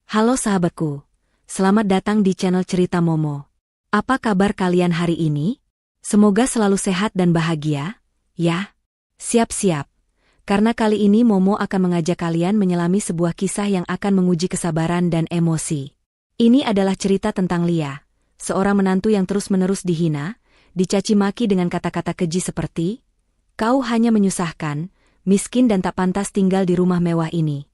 Halo sahabatku, selamat datang di channel Cerita Momo. Apa kabar kalian hari ini? Semoga selalu sehat dan bahagia, ya. Siap-siap, karena kali ini Momo akan mengajak kalian menyelami sebuah kisah yang akan menguji kesabaran dan emosi. Ini adalah cerita tentang Lia, seorang menantu yang terus-menerus dihina, dicaci maki dengan kata-kata keji seperti, "Kau hanya menyusahkan, miskin dan tak pantas tinggal di rumah mewah ini."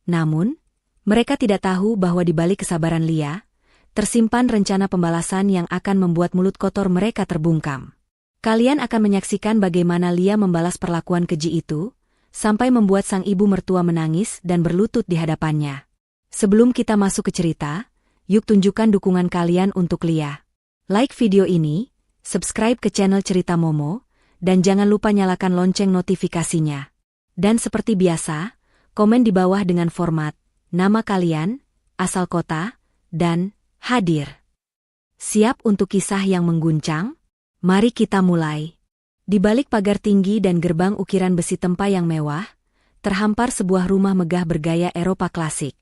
Namun, mereka tidak tahu bahwa di balik kesabaran Lia, tersimpan rencana pembalasan yang akan membuat mulut kotor mereka terbungkam. Kalian akan menyaksikan bagaimana Lia membalas perlakuan keji itu, sampai membuat sang ibu mertua menangis dan berlutut di hadapannya. Sebelum kita masuk ke cerita, yuk tunjukkan dukungan kalian untuk Lia. Like video ini, subscribe ke channel Cerita Momo, dan jangan lupa nyalakan lonceng notifikasinya. Dan seperti biasa, komen di bawah dengan format nama kalian, asal kota, dan hadir. Siap untuk kisah yang mengguncang? Mari kita mulai. Di balik pagar tinggi dan gerbang ukiran besi tempa yang mewah, terhampar sebuah rumah megah bergaya Eropa klasik.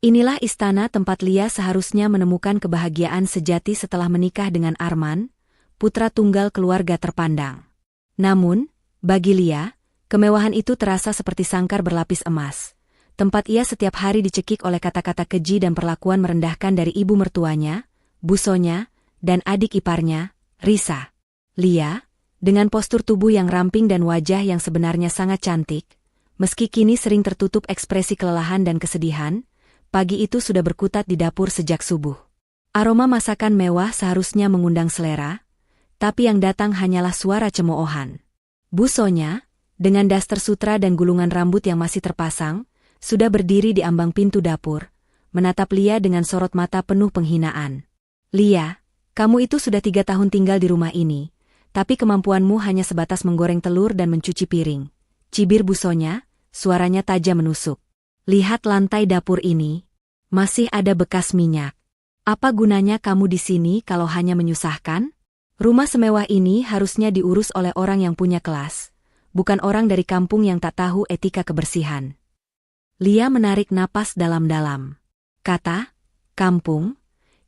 Inilah istana tempat Lia seharusnya menemukan kebahagiaan sejati setelah menikah dengan Arman, putra tunggal keluarga terpandang. Namun, bagi Lia, kemewahan itu terasa seperti sangkar berlapis emas. Tempat ia setiap hari dicekik oleh kata-kata keji dan perlakuan merendahkan dari ibu mertuanya, busonya, dan adik iparnya, Risa. Lia, dengan postur tubuh yang ramping dan wajah yang sebenarnya sangat cantik, meski kini sering tertutup ekspresi kelelahan dan kesedihan, pagi itu sudah berkutat di dapur sejak subuh. Aroma masakan mewah seharusnya mengundang selera, tapi yang datang hanyalah suara cemoohan. Busonya, dengan daster sutra dan gulungan rambut yang masih terpasang, sudah berdiri di ambang pintu dapur, menatap Lia dengan sorot mata penuh penghinaan. "Lia, kamu itu sudah 3 tahun tinggal di rumah ini, tapi kemampuanmu hanya sebatas menggoreng telur dan mencuci piring," cibir busonya, suaranya tajam menusuk. "Lihat lantai dapur ini, masih ada bekas minyak. Apa gunanya kamu di sini kalau hanya menyusahkan? Rumah semewah ini harusnya diurus oleh orang yang punya kelas, bukan orang dari kampung yang tak tahu etika kebersihan." Lia menarik napas dalam-dalam. Kata, kampung,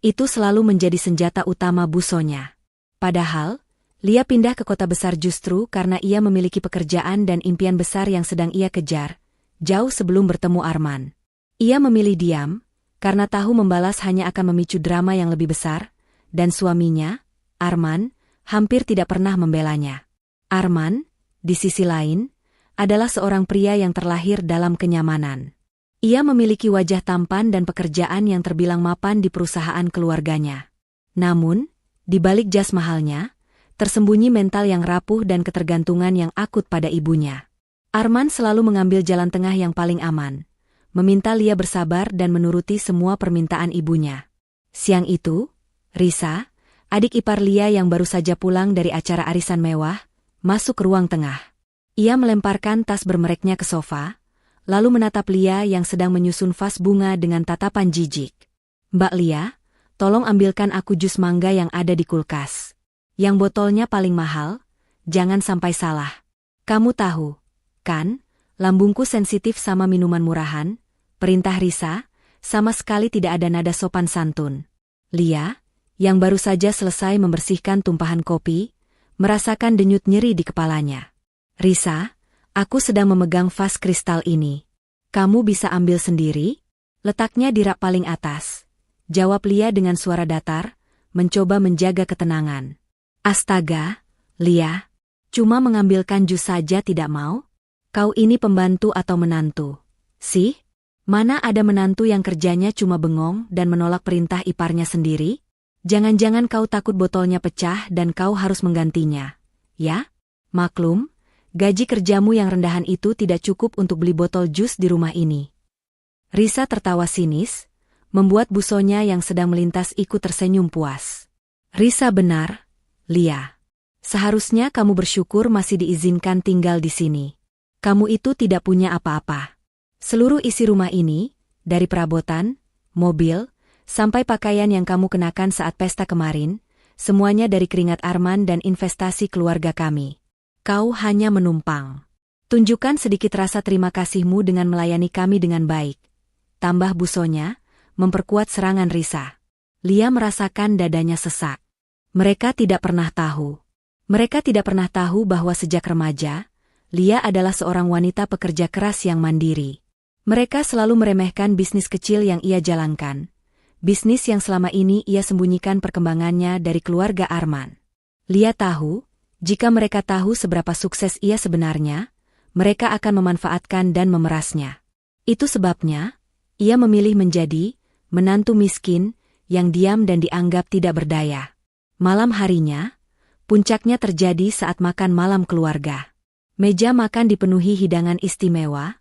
itu selalu menjadi senjata utama busonya. Padahal, Lia pindah ke kota besar justru karena ia memiliki pekerjaan dan impian besar yang sedang ia kejar, jauh sebelum bertemu Arman. Ia memilih diam, karena tahu membalas hanya akan memicu drama yang lebih besar, dan suaminya, Arman, hampir tidak pernah membelanya. Arman, di sisi lain, adalah seorang pria yang terlahir dalam kenyamanan. Ia memiliki wajah tampan dan pekerjaan yang terbilang mapan di perusahaan keluarganya. Namun, di balik jas mahalnya, tersembunyi mental yang rapuh dan ketergantungan yang akut pada ibunya. Arman selalu mengambil jalan tengah yang paling aman, meminta Lia bersabar dan menuruti semua permintaan ibunya. Siang itu, Risa, adik ipar Lia yang baru saja pulang dari acara arisan mewah, masuk ke ruang tengah. Ia melemparkan tas bermereknya ke sofa, lalu menatap Lia yang sedang menyusun vas bunga dengan tatapan jijik. "Mbak Lia, tolong ambilkan aku jus mangga yang ada di kulkas. Yang botolnya paling mahal, jangan sampai salah. Kamu tahu, kan, lambungku sensitif sama minuman murahan," perintah Risa, sama sekali tidak ada nada sopan santun. Lia, yang baru saja selesai membersihkan tumpahan kopi, merasakan denyut nyeri di kepalanya. "Risa, aku sedang memegang vas kristal ini. Kamu bisa ambil sendiri? Letaknya di rak paling atas," jawab Lia dengan suara datar, mencoba menjaga ketenangan. "Astaga, Lia, cuma mengambilkan jus saja tidak mau? Kau ini pembantu atau menantu? Sih? Mana ada menantu yang kerjanya cuma bengong dan menolak perintah iparnya sendiri? Jangan-jangan kau takut botolnya pecah dan kau harus menggantinya, ya? Maklum, gaji kerjamu yang rendahan itu tidak cukup untuk beli botol jus di rumah ini." Risa tertawa sinis, membuat busonya yang sedang melintas ikut tersenyum puas. "Risa benar, Lia. Seharusnya kamu bersyukur masih diizinkan tinggal di sini. Kamu itu tidak punya apa-apa. Seluruh isi rumah ini, dari perabotan, mobil, sampai pakaian yang kamu kenakan saat pesta kemarin, semuanya dari keringat Arman dan investasi keluarga kami. Kau hanya menumpang. Tunjukkan sedikit rasa terima kasihmu dengan melayani kami dengan baik," tambah busonya, memperkuat serangan Risa. Lia merasakan dadanya sesak. Mereka tidak pernah tahu. Mereka tidak pernah tahu bahwa sejak remaja, Lia adalah seorang wanita pekerja keras yang mandiri. Mereka selalu meremehkan bisnis kecil yang ia jalankan. Bisnis yang selama ini ia sembunyikan perkembangannya dari keluarga Arman. Lia tahu, jika mereka tahu seberapa sukses ia sebenarnya, mereka akan memanfaatkan dan memerasnya. Itu sebabnya, ia memilih menjadi menantu miskin yang diam dan dianggap tidak berdaya. Malam harinya, puncaknya terjadi saat makan malam keluarga. Meja makan dipenuhi hidangan istimewa,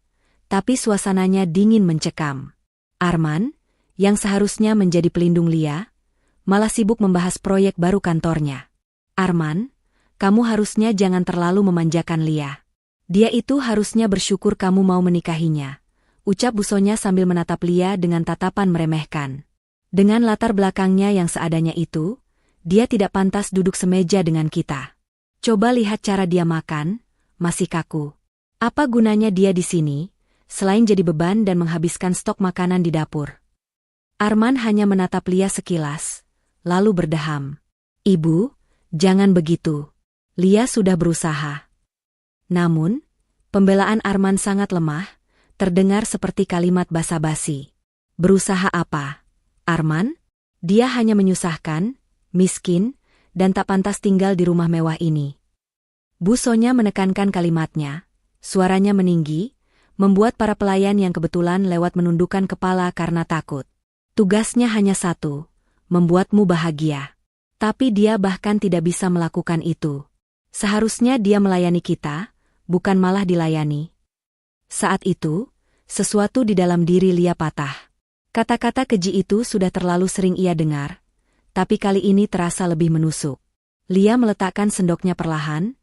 tapi suasananya dingin mencekam. Arman, yang seharusnya menjadi pelindung Lia, malah sibuk membahas proyek baru kantornya. Arman, kamu harusnya jangan terlalu memanjakan Lia. Dia itu harusnya bersyukur kamu mau menikahinya, ucap Busonya sambil menatap Lia dengan tatapan meremehkan. Dengan latar belakangnya yang seadanya itu, dia tidak pantas duduk semeja dengan kita. Coba lihat cara dia makan, masih kaku. Apa gunanya dia di sini, selain jadi beban dan menghabiskan stok makanan di dapur? Arman hanya menatap Lia sekilas, lalu berdeham. Ibu, jangan begitu. Lia sudah berusaha. Namun, pembelaan Arman sangat lemah, terdengar seperti kalimat basa-basi. Berusaha apa? Arman? Dia hanya menyusahkan, miskin, dan tak pantas tinggal di rumah mewah ini. Busonya menekankan kalimatnya, suaranya meninggi, membuat para pelayan yang kebetulan lewat menundukkan kepala karena takut. Tugasnya hanya satu, membuatmu bahagia. Tapi dia bahkan tidak bisa melakukan itu. Seharusnya dia melayani kita, bukan malah dilayani. Saat itu, sesuatu di dalam diri Lia patah. Kata-kata keji itu sudah terlalu sering ia dengar, tapi kali ini terasa lebih menusuk. Lia meletakkan sendoknya perlahan,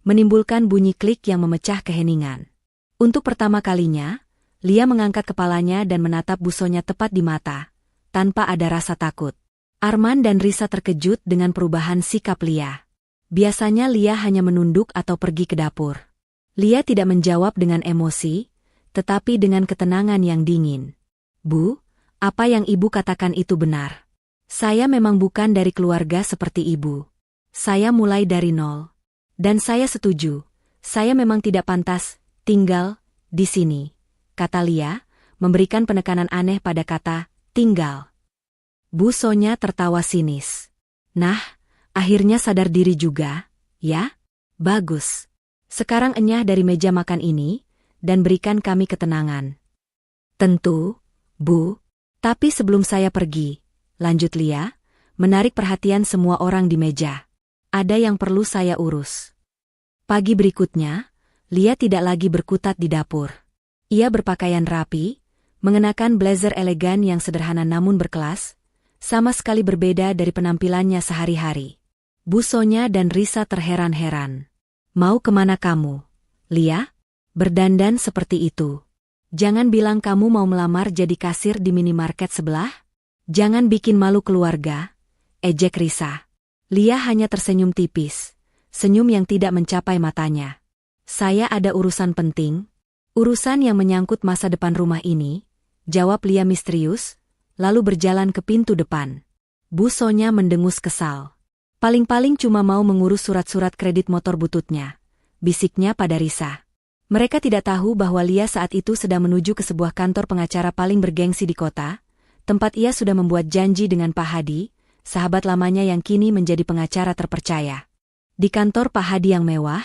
menimbulkan bunyi klik yang memecah keheningan. Untuk pertama kalinya, Lia mengangkat kepalanya dan menatap Busonya tepat di mata, tanpa ada rasa takut. Arman dan Risa terkejut dengan perubahan sikap Lia. Biasanya Lia hanya menunduk atau pergi ke dapur. Lia tidak menjawab dengan emosi, tetapi dengan ketenangan yang dingin. Bu, apa yang ibu katakan itu benar. Saya memang bukan dari keluarga seperti ibu. Saya mulai dari nol. Dan saya setuju, saya memang tidak pantas tinggal di sini, kata Lia, memberikan penekanan aneh pada kata tinggal. Busonya tertawa sinis. Nah, akhirnya sadar diri juga, ya? Bagus. Sekarang enyah dari meja makan ini, dan berikan kami ketenangan. Tentu, Bu. Tapi sebelum saya pergi, lanjut Lia, menarik perhatian semua orang di meja. Ada yang perlu saya urus. Pagi berikutnya, Lia tidak lagi berkutat di dapur. Ia berpakaian rapi, mengenakan blazer elegan yang sederhana namun berkelas, sama sekali berbeda dari penampilannya sehari-hari. Busonya dan Risa terheran-heran. Mau kemana kamu, Lia? Berdandan seperti itu. Jangan bilang kamu mau melamar jadi kasir di minimarket sebelah? Jangan bikin malu keluarga, ejek Risa. Lia hanya tersenyum tipis, senyum yang tidak mencapai matanya. Saya ada urusan penting, urusan yang menyangkut masa depan rumah ini, jawab Lia misterius, lalu berjalan ke pintu depan. Busonya mendengus kesal. Paling-paling cuma mau mengurus surat-surat kredit motor bututnya, bisiknya pada Risa. Mereka tidak tahu bahwa Lia saat itu sedang menuju ke sebuah kantor pengacara paling bergengsi di kota, tempat ia sudah membuat janji dengan Pak Hadi, sahabat lamanya yang kini menjadi pengacara terpercaya. Di kantor Pak Hadi yang mewah,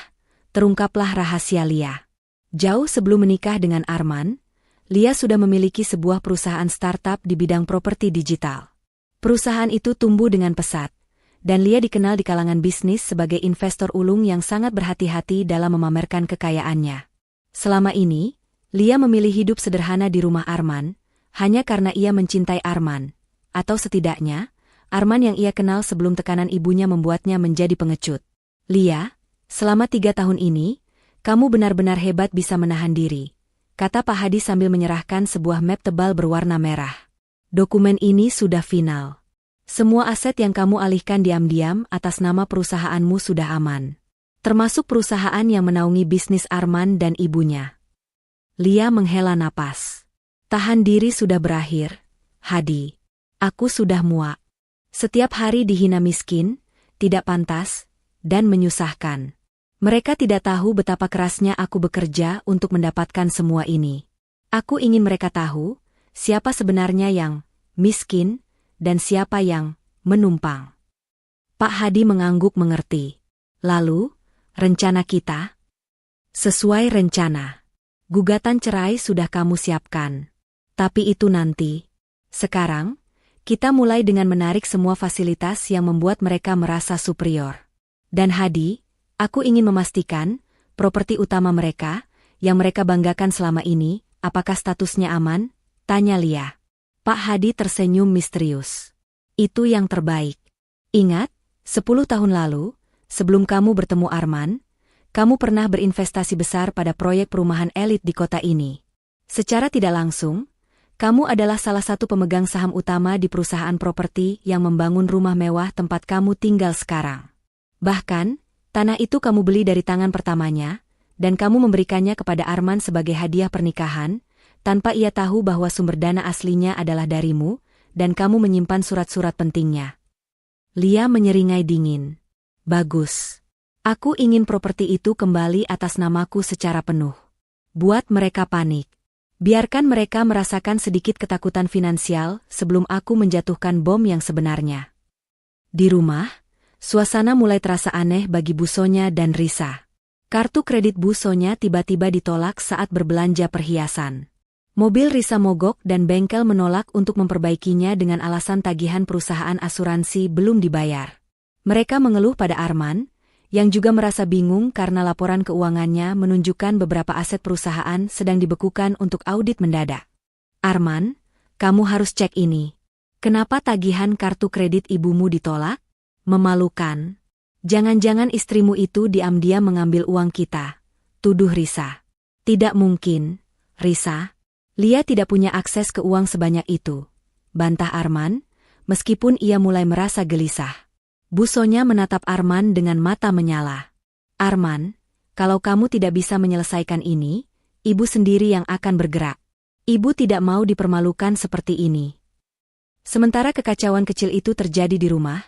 terungkaplah rahasia Lia. Jauh sebelum menikah dengan Arman, Lia sudah memiliki sebuah perusahaan startup di bidang properti digital. Perusahaan itu tumbuh dengan pesat, dan Lia dikenal di kalangan bisnis sebagai investor ulung yang sangat berhati-hati dalam memamerkan kekayaannya. Selama ini, Lia memilih hidup sederhana di rumah Arman, hanya karena ia mencintai Arman, atau setidaknya, Arman yang ia kenal sebelum tekanan ibunya membuatnya menjadi pengecut. Lia, selama 3 tahun ini, kamu benar-benar hebat bisa menahan diri, kata Pak Hadi sambil menyerahkan sebuah map tebal berwarna merah. Dokumen ini sudah final. Semua aset yang kamu alihkan diam-diam atas nama perusahaanmu sudah aman. Termasuk perusahaan yang menaungi bisnis Arman dan ibunya. Lia menghela napas. Tahan diri sudah berakhir, Hadi. Aku sudah muak. Setiap hari dihina miskin, tidak pantas, dan menyusahkan. Mereka tidak tahu betapa kerasnya aku bekerja untuk mendapatkan semua ini. Aku ingin mereka tahu, siapa sebenarnya yang miskin, dan siapa yang menumpang. Pak Hadi mengangguk mengerti. Lalu, rencana kita? Sesuai rencana. Gugatan cerai sudah kamu siapkan. Tapi itu nanti. Sekarang, kita mulai dengan menarik semua fasilitas yang membuat mereka merasa superior. Dan Hadi, aku ingin memastikan, properti utama mereka, yang mereka banggakan selama ini, apakah statusnya aman? Tanya Lia. Pak Hadi tersenyum misterius. Itu yang terbaik. Ingat, 10 tahun lalu, sebelum kamu bertemu Arman, kamu pernah berinvestasi besar pada proyek perumahan elit di kota ini. Secara tidak langsung, kamu adalah salah satu pemegang saham utama di perusahaan properti yang membangun rumah mewah tempat kamu tinggal sekarang. Bahkan, tanah itu kamu beli dari tangan pertamanya, dan kamu memberikannya kepada Arman sebagai hadiah pernikahan, tanpa ia tahu bahwa sumber dana aslinya adalah darimu, dan kamu menyimpan surat-surat pentingnya. Lia menyeringai dingin. Bagus. Aku ingin properti itu kembali atas namaku secara penuh. Buat mereka panik. Biarkan mereka merasakan sedikit ketakutan finansial sebelum aku menjatuhkan bom yang sebenarnya. Di rumah, suasana mulai terasa aneh bagi Bu Sonya dan Risa. Kartu kredit Bu Sonya tiba-tiba ditolak saat berbelanja perhiasan. Mobil Risa mogok dan bengkel menolak untuk memperbaikinya dengan alasan tagihan perusahaan asuransi belum dibayar. Mereka mengeluh pada Arman, yang juga merasa bingung karena laporan keuangannya menunjukkan beberapa aset perusahaan sedang dibekukan untuk audit mendadak. Arman, kamu harus cek ini. Kenapa tagihan kartu kredit ibumu ditolak? Memalukan. Jangan-jangan istrimu itu diam-diam mengambil uang kita. Tuduh Risa. Tidak mungkin, Risa. Lia tidak punya akses ke uang sebanyak itu. Bantah Arman, meskipun ia mulai merasa gelisah. Bu Sonya menatap Arman dengan mata menyala. Arman, kalau kamu tidak bisa menyelesaikan ini, ibu sendiri yang akan bergerak. Ibu tidak mau dipermalukan seperti ini. Sementara kekacauan kecil itu terjadi di rumah,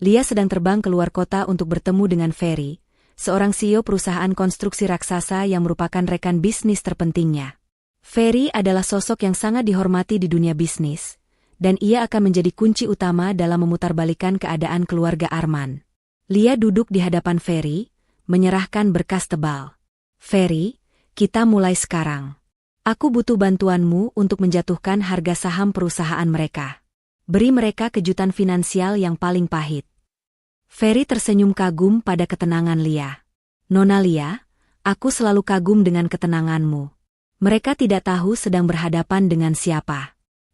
Lia sedang terbang keluar kota untuk bertemu dengan Ferry, seorang CEO perusahaan konstruksi raksasa yang merupakan rekan bisnis terpentingnya. Ferry adalah sosok yang sangat dihormati di dunia bisnis, dan ia akan menjadi kunci utama dalam memutarbalikkan keadaan keluarga Arman. Lia duduk di hadapan Ferry, menyerahkan berkas tebal. Ferry, kita mulai sekarang. Aku butuh bantuanmu untuk menjatuhkan harga saham perusahaan mereka. Beri mereka kejutan finansial yang paling pahit. Ferry tersenyum kagum pada ketenangan Lia. Nona Lia, aku selalu kagum dengan ketenanganmu. Mereka tidak tahu sedang berhadapan dengan siapa.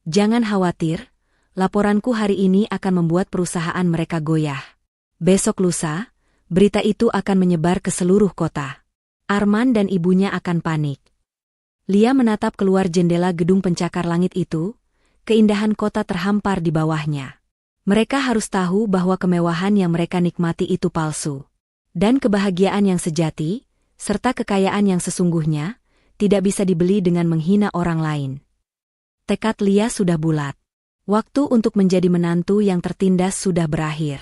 Jangan khawatir, laporanku hari ini akan membuat perusahaan mereka goyah. Besok lusa, berita itu akan menyebar ke seluruh kota. Arman dan ibunya akan panik. Lia menatap keluar jendela gedung pencakar langit itu, keindahan kota terhampar di bawahnya. Mereka harus tahu bahwa kemewahan yang mereka nikmati itu palsu. Dan kebahagiaan yang sejati, serta kekayaan yang sesungguhnya, tidak bisa dibeli dengan menghina orang lain. Tekad Lia sudah bulat. Waktu untuk menjadi menantu yang tertindas sudah berakhir.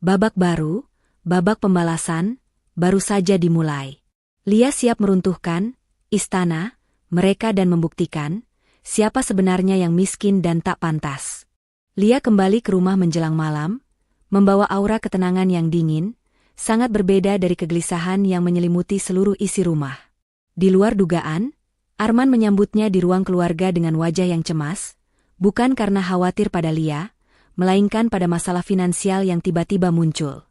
Babak baru, babak pembalasan, baru saja dimulai. Lia siap meruntuhkan istana mereka dan membuktikan siapa sebenarnya yang miskin dan tak pantas. Lia kembali ke rumah menjelang malam, membawa aura ketenangan yang dingin, sangat berbeda dari kegelisahan yang menyelimuti seluruh isi rumah. Di luar dugaan, Arman menyambutnya di ruang keluarga dengan wajah yang cemas, bukan karena khawatir pada Lia, melainkan pada masalah finansial yang tiba-tiba muncul.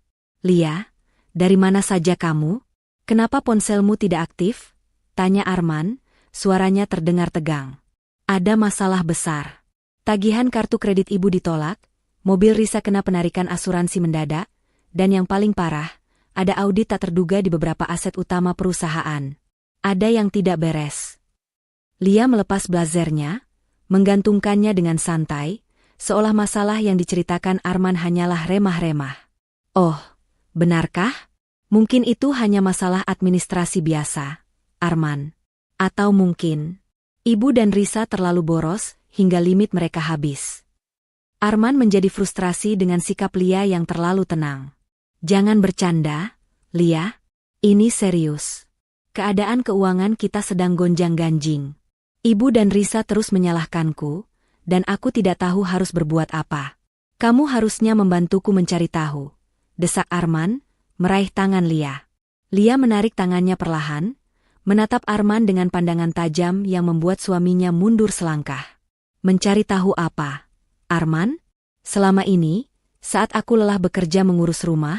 Lia, dari mana saja kamu? Kenapa ponselmu tidak aktif? Tanya Arman, suaranya terdengar tegang. Ada masalah besar. Tagihan kartu kredit ibu ditolak, mobil Risa kena penarikan asuransi mendadak, dan yang paling parah, ada audit tak terduga di beberapa aset utama perusahaan. Ada yang tidak beres. Lia melepas blazernya, menggantungkannya dengan santai, seolah masalah yang diceritakan Arman hanyalah remah-remah. Oh, benarkah? Mungkin itu hanya masalah administrasi biasa, Arman. Atau mungkin, ibu dan Risa terlalu boros hingga limit mereka habis. Arman menjadi frustrasi dengan sikap Lia yang terlalu tenang. Jangan bercanda, Lia. Ini serius. Keadaan keuangan kita sedang gonjang-ganjing. Ibu dan Risa terus menyalahkanku, dan aku tidak tahu harus berbuat apa. Kamu harusnya membantuku mencari tahu, desak Arman, meraih tangan Lia. Lia menarik tangannya perlahan, menatap Arman dengan pandangan tajam yang membuat suaminya mundur selangkah. Mencari tahu apa? Arman? Selama ini, saat aku lelah bekerja mengurus rumah,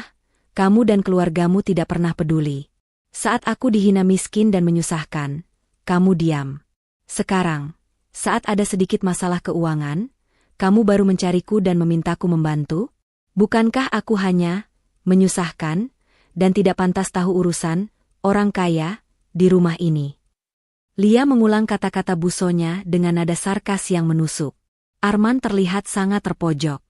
kamu dan keluargamu tidak pernah peduli. Saat aku dihina miskin dan menyusahkan, kamu diam. Sekarang, saat ada sedikit masalah keuangan, kamu baru mencariku dan memintaku membantu? Bukankah aku hanya menyusahkan dan tidak pantas tahu urusan orang kaya di rumah ini? Lia mengulang kata-kata busonya dengan nada sarkas yang menusuk. Arman terlihat sangat terpojok.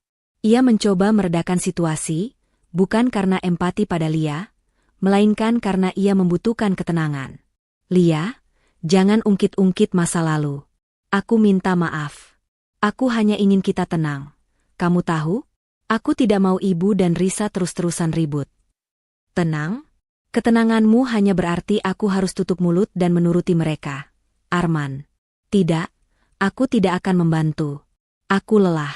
Ia mencoba meredakan situasi, bukan karena empati pada Lia, melainkan karena ia membutuhkan ketenangan. Lia, jangan ungkit-ungkit masa lalu. Aku minta maaf. Aku hanya ingin kita tenang. Kamu tahu? Aku tidak mau ibu dan Risa terus-terusan ribut. Tenang? Ketenanganmu hanya berarti aku harus tutup mulut dan menuruti mereka. Arman. Tidak, aku tidak akan membantu. Aku lelah.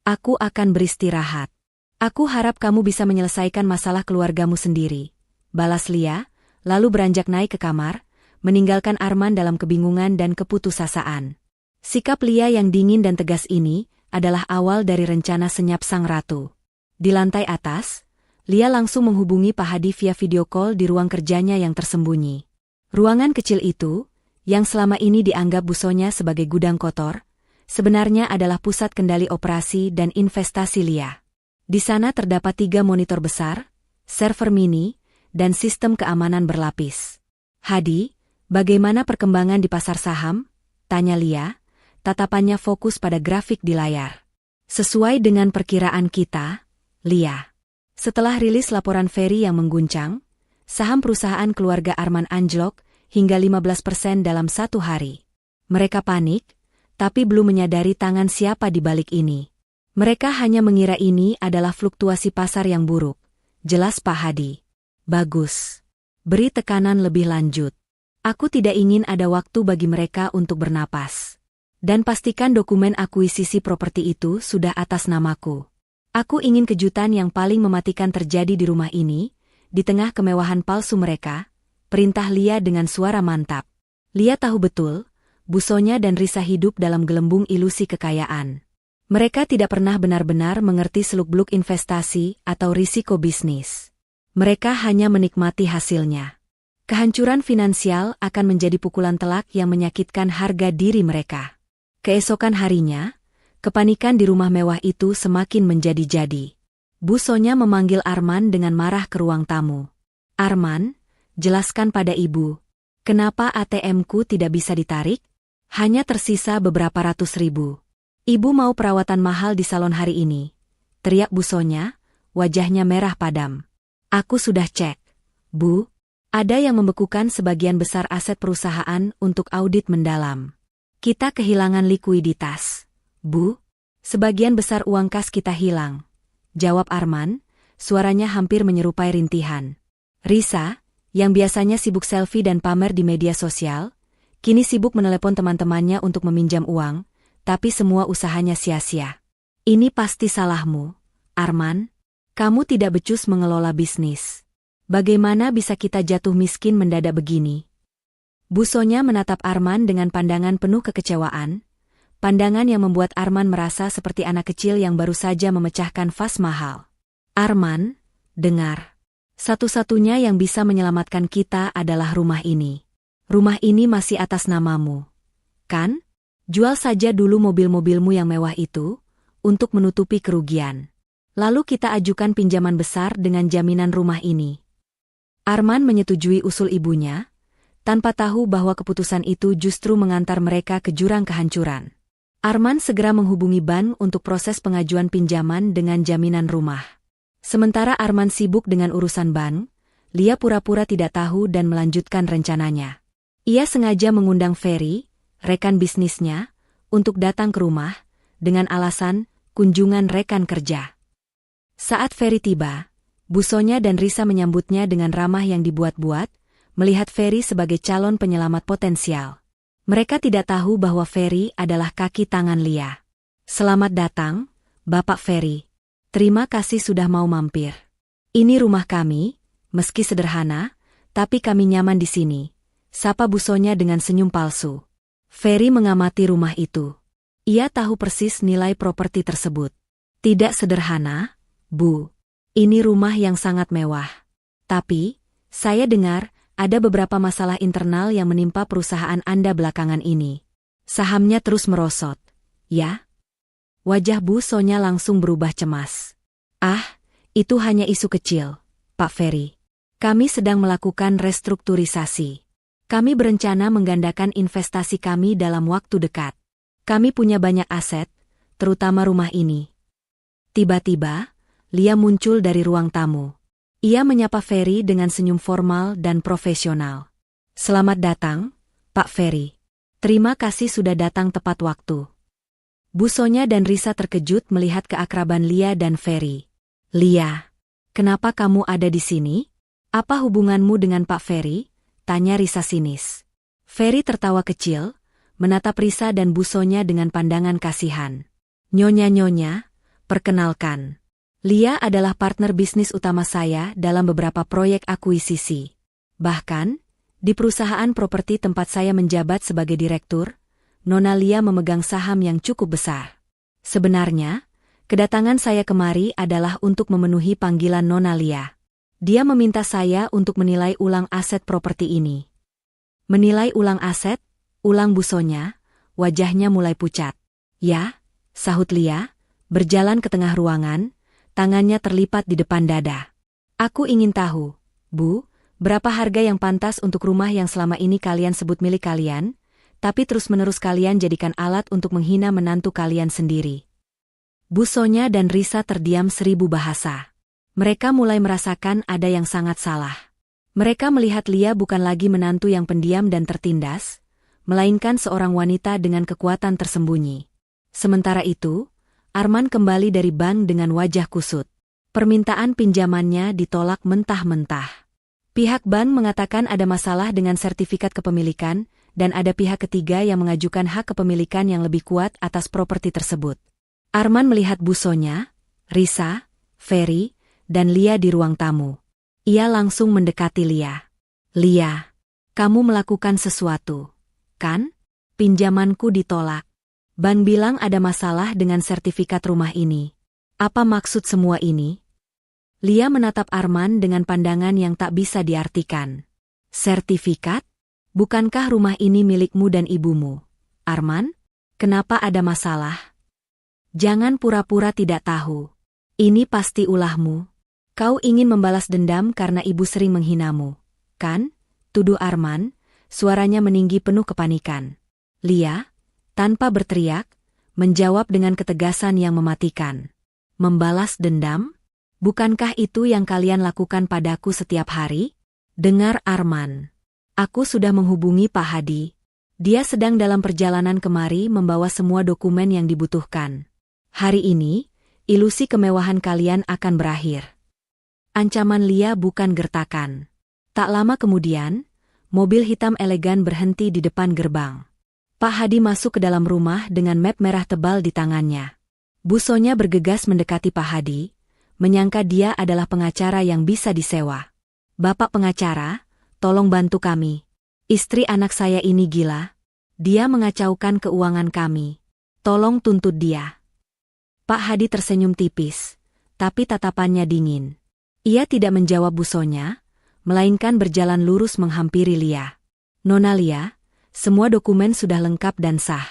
Aku akan beristirahat. Aku harap kamu bisa menyelesaikan masalah keluargamu sendiri. Balas Lia, lalu beranjak naik ke kamar, meninggalkan Arman dalam kebingungan dan keputusasaan. Sikap Lia yang dingin dan tegas ini adalah awal dari rencana senyap sang ratu. Di lantai atas, Lia langsung menghubungi Pak Hadi via video call di ruang kerjanya yang tersembunyi. Ruangan kecil itu, yang selama ini dianggap busonya sebagai gudang kotor, sebenarnya adalah pusat kendali operasi dan investasi Lia. Di sana terdapat 3 monitor besar, server mini, dan sistem keamanan berlapis. Hadi, bagaimana perkembangan di pasar saham? Tanya Lia, tatapannya fokus pada grafik di layar. Sesuai dengan perkiraan kita, Lia. Setelah rilis laporan Ferry yang mengguncang, saham perusahaan keluarga Arman anjlok hingga 15% dalam 1 hari. Mereka panik, tapi belum menyadari tangan siapa di balik ini. Mereka hanya mengira ini adalah fluktuasi pasar yang buruk. Jelas Pak Hadi. Bagus. Beri tekanan lebih lanjut. Aku tidak ingin ada waktu bagi mereka untuk bernapas. Dan pastikan dokumen akuisisi properti itu sudah atas namaku. Aku ingin kejutan yang paling mematikan terjadi di rumah ini, di tengah kemewahan palsu mereka, perintah Lia dengan suara mantap. Lia tahu betul, busonya dan Risa hidup dalam gelembung ilusi kekayaan. Mereka tidak pernah benar-benar mengerti seluk-beluk investasi atau risiko bisnis. Mereka hanya menikmati hasilnya. Kehancuran finansial akan menjadi pukulan telak yang menyakitkan harga diri mereka. Keesokan harinya, kepanikan di rumah mewah itu semakin menjadi-jadi. Busonya memanggil Arman dengan marah ke ruang tamu. Arman, jelaskan pada ibu, kenapa ATM-ku tidak bisa ditarik? Hanya tersisa beberapa ratus ribu. Ibu mau perawatan mahal di salon hari ini. Teriak busonya, wajahnya merah padam. Aku sudah cek. Bu, ada yang membekukan sebagian besar aset perusahaan untuk audit mendalam. Kita kehilangan likuiditas. Bu, sebagian besar uang kas kita hilang. Jawab Arman, suaranya hampir menyerupai rintihan. Risa, yang biasanya sibuk selfie dan pamer di media sosial, kini sibuk menelepon teman-temannya untuk meminjam uang, tapi semua usahanya sia-sia. Ini pasti salahmu, Arman. Kamu tidak becus mengelola bisnis. Bagaimana bisa kita jatuh miskin mendadak begini? Busonya menatap Arman dengan pandangan penuh kekecewaan, pandangan yang membuat Arman merasa seperti anak kecil yang baru saja memecahkan vas mahal. Arman, dengar. Satu-satunya yang bisa menyelamatkan kita adalah rumah ini. Rumah ini masih atas namamu. Kan? Jual saja dulu mobil-mobilmu yang mewah itu, untuk menutupi kerugian. Lalu kita ajukan pinjaman besar dengan jaminan rumah ini. Arman menyetujui usul ibunya, tanpa tahu bahwa keputusan itu justru mengantar mereka ke jurang kehancuran. Arman segera menghubungi bank untuk proses pengajuan pinjaman dengan jaminan rumah. Sementara Arman sibuk dengan urusan bank, Lia pura-pura tidak tahu dan melanjutkan rencananya. Ia sengaja mengundang Ferry, rekan bisnisnya, untuk datang ke rumah, dengan alasan, kunjungan rekan kerja. Saat Ferry tiba, Bu Sonya dan Risa menyambutnya dengan ramah yang dibuat-buat, melihat Ferry sebagai calon penyelamat potensial. Mereka tidak tahu bahwa Ferry adalah kaki tangan Lia. Selamat datang, Bapak Ferry. Terima kasih sudah mau mampir. Ini rumah kami, meski sederhana, tapi kami nyaman di sini, sapa Bu Sonya dengan senyum palsu. Ferry mengamati rumah itu. Ia tahu persis nilai properti tersebut. Tidak sederhana, Bu. Ini rumah yang sangat mewah. Tapi, saya dengar, ada beberapa masalah internal yang menimpa perusahaan Anda belakangan ini. Sahamnya terus merosot. Ya? Wajah Bu Sonya langsung berubah cemas. Ah, itu hanya isu kecil, Pak Ferry. Kami sedang melakukan restrukturisasi. Kami berencana menggandakan investasi kami dalam waktu dekat. Kami punya banyak aset, terutama rumah ini. Tiba-tiba, Lia muncul dari ruang tamu. Ia menyapa Ferry dengan senyum formal dan profesional. Selamat datang, Pak Ferry. Terima kasih sudah datang tepat waktu. Bu Sonya dan Risa terkejut melihat keakraban Lia dan Ferry. Lia, kenapa kamu ada di sini? Apa hubunganmu dengan Pak Ferry? Tanya Risa sinis. Ferry tertawa kecil, menatap Risa dan Bu Sonya dengan pandangan kasihan. Nyonya-nyonya, perkenalkan. Lia adalah partner bisnis utama saya dalam beberapa proyek akuisisi. Bahkan, di perusahaan properti tempat saya menjabat sebagai direktur, Nona Lia memegang saham yang cukup besar. Sebenarnya, kedatangan saya kemari adalah untuk memenuhi panggilan Nona Lia. Dia meminta saya untuk menilai ulang aset properti ini. Menilai ulang aset? Ulang Bu Sonya, wajahnya mulai pucat. Ya, sahut Lia, berjalan ke tengah ruangan, tangannya terlipat di depan dada. Aku ingin tahu, Bu, berapa harga yang pantas untuk rumah yang selama ini kalian sebut milik kalian, tapi terus-menerus kalian jadikan alat untuk menghina menantu kalian sendiri. Bu Sonya dan Risa terdiam 1000 bahasa. Mereka mulai merasakan ada yang sangat salah. Mereka melihat Lia bukan lagi menantu yang pendiam dan tertindas, melainkan seorang wanita dengan kekuatan tersembunyi. Sementara itu, Arman kembali dari bank dengan wajah kusut. Permintaan pinjamannya ditolak mentah-mentah. Pihak bank mengatakan ada masalah dengan sertifikat kepemilikan, dan ada pihak ketiga yang mengajukan hak kepemilikan yang lebih kuat atas properti tersebut. Arman melihat Bu Sonya, Risa, Ferry, dan Lia di ruang tamu. Ia langsung mendekati Lia. Lia, kamu melakukan sesuatu, kan? Pinjamanku ditolak. Bank bilang ada masalah dengan sertifikat rumah ini. Apa maksud semua ini? Lia menatap Arman dengan pandangan yang tak bisa diartikan. Sertifikat? Bukankah rumah ini milikmu dan ibumu? Arman, kenapa ada masalah? Jangan pura-pura tidak tahu. Ini pasti ulahmu. Kau ingin membalas dendam karena ibu sering menghinamu, kan? Tuduh Arman, suaranya meninggi penuh kepanikan. Lia, tanpa berteriak, menjawab dengan ketegasan yang mematikan. Membalas dendam? Bukankah itu yang kalian lakukan padaku setiap hari? Dengar Arman. Aku sudah menghubungi Pak Hadi. Dia sedang dalam perjalanan kemari membawa semua dokumen yang dibutuhkan. Hari ini, ilusi kemewahan kalian akan berakhir. Ancaman Lia bukan gertakan. Tak lama kemudian, mobil hitam elegan berhenti di depan gerbang. Pak Hadi masuk ke dalam rumah dengan map merah tebal di tangannya. Bu Sonya bergegas mendekati Pak Hadi, menyangka dia adalah pengacara yang bisa disewa. Bapak pengacara, tolong bantu kami. Istri anak saya ini gila. Dia mengacaukan keuangan kami. Tolong tuntut dia. Pak Hadi tersenyum tipis, tapi tatapannya dingin. Ia tidak menjawab Bu Sonya, melainkan berjalan lurus menghampiri Lia. Nona Lia, semua dokumen sudah lengkap dan sah.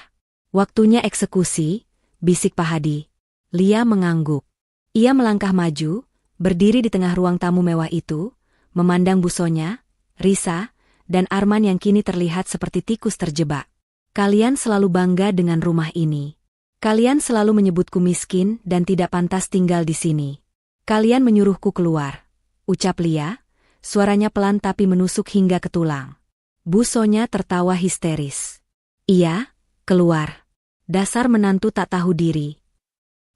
Waktunya eksekusi, bisik Pak Hadi. Lia mengangguk. Ia melangkah maju, berdiri di tengah ruang tamu mewah itu, memandang Bu Sonya, Risa, dan Arman yang kini terlihat seperti tikus terjebak. Kalian selalu bangga dengan rumah ini. Kalian selalu menyebutku miskin dan tidak pantas tinggal di sini. Kalian menyuruhku keluar. Ucap Lia, suaranya pelan tapi menusuk hingga ke tulang. Bu Sonya tertawa histeris. Iya, keluar. Dasar menantu tak tahu diri.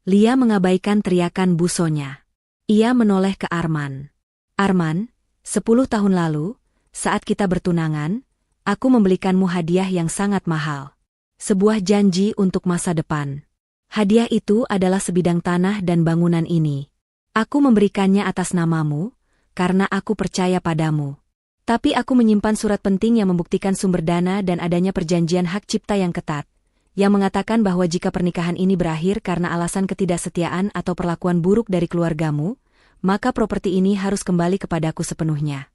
Lia mengabaikan teriakan Bu Sonya. Ia menoleh ke Arman. Arman, 10 tahun lalu, saat kita bertunangan, aku membelikanmu hadiah yang sangat mahal. Sebuah janji untuk masa depan. Hadiah itu adalah sebidang tanah dan bangunan ini. Aku memberikannya atas namamu, karena aku percaya padamu. Tapi aku menyimpan surat penting yang membuktikan sumber dana dan adanya perjanjian hak cipta yang ketat, yang mengatakan bahwa jika pernikahan ini berakhir karena alasan ketidaksetiaan atau perlakuan buruk dari keluargamu, maka properti ini harus kembali kepadaku sepenuhnya.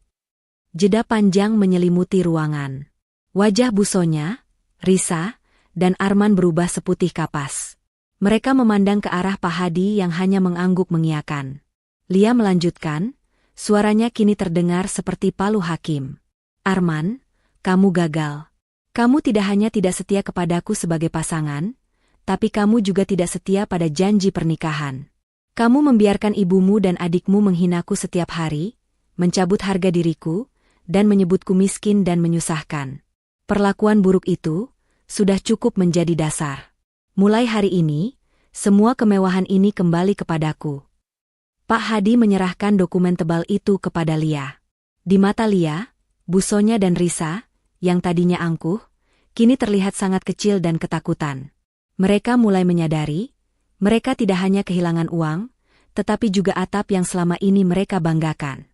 Jeda panjang menyelimuti ruangan. Wajah Bu Sonya, Risa, dan Arman berubah seputih kapas. Mereka memandang ke arah Pak Hadi yang hanya mengangguk mengiyakan. Lia melanjutkan, suaranya kini terdengar seperti palu hakim. Arman, kamu gagal. Kamu tidak hanya tidak setia kepadaku sebagai pasangan, tapi kamu juga tidak setia pada janji pernikahan. Kamu membiarkan ibumu dan adikmu menghinaku setiap hari, mencabut harga diriku, dan menyebutku miskin dan menyusahkan. Perlakuan buruk itu sudah cukup menjadi dasar. Mulai hari ini, semua kemewahan ini kembali kepadaku. Pak Hadi menyerahkan dokumen tebal itu kepada Lia. Di mata Lia, Bu Sonya dan Risa, yang tadinya angkuh, kini terlihat sangat kecil dan ketakutan. Mereka mulai menyadari, mereka tidak hanya kehilangan uang, tetapi juga atap yang selama ini mereka banggakan.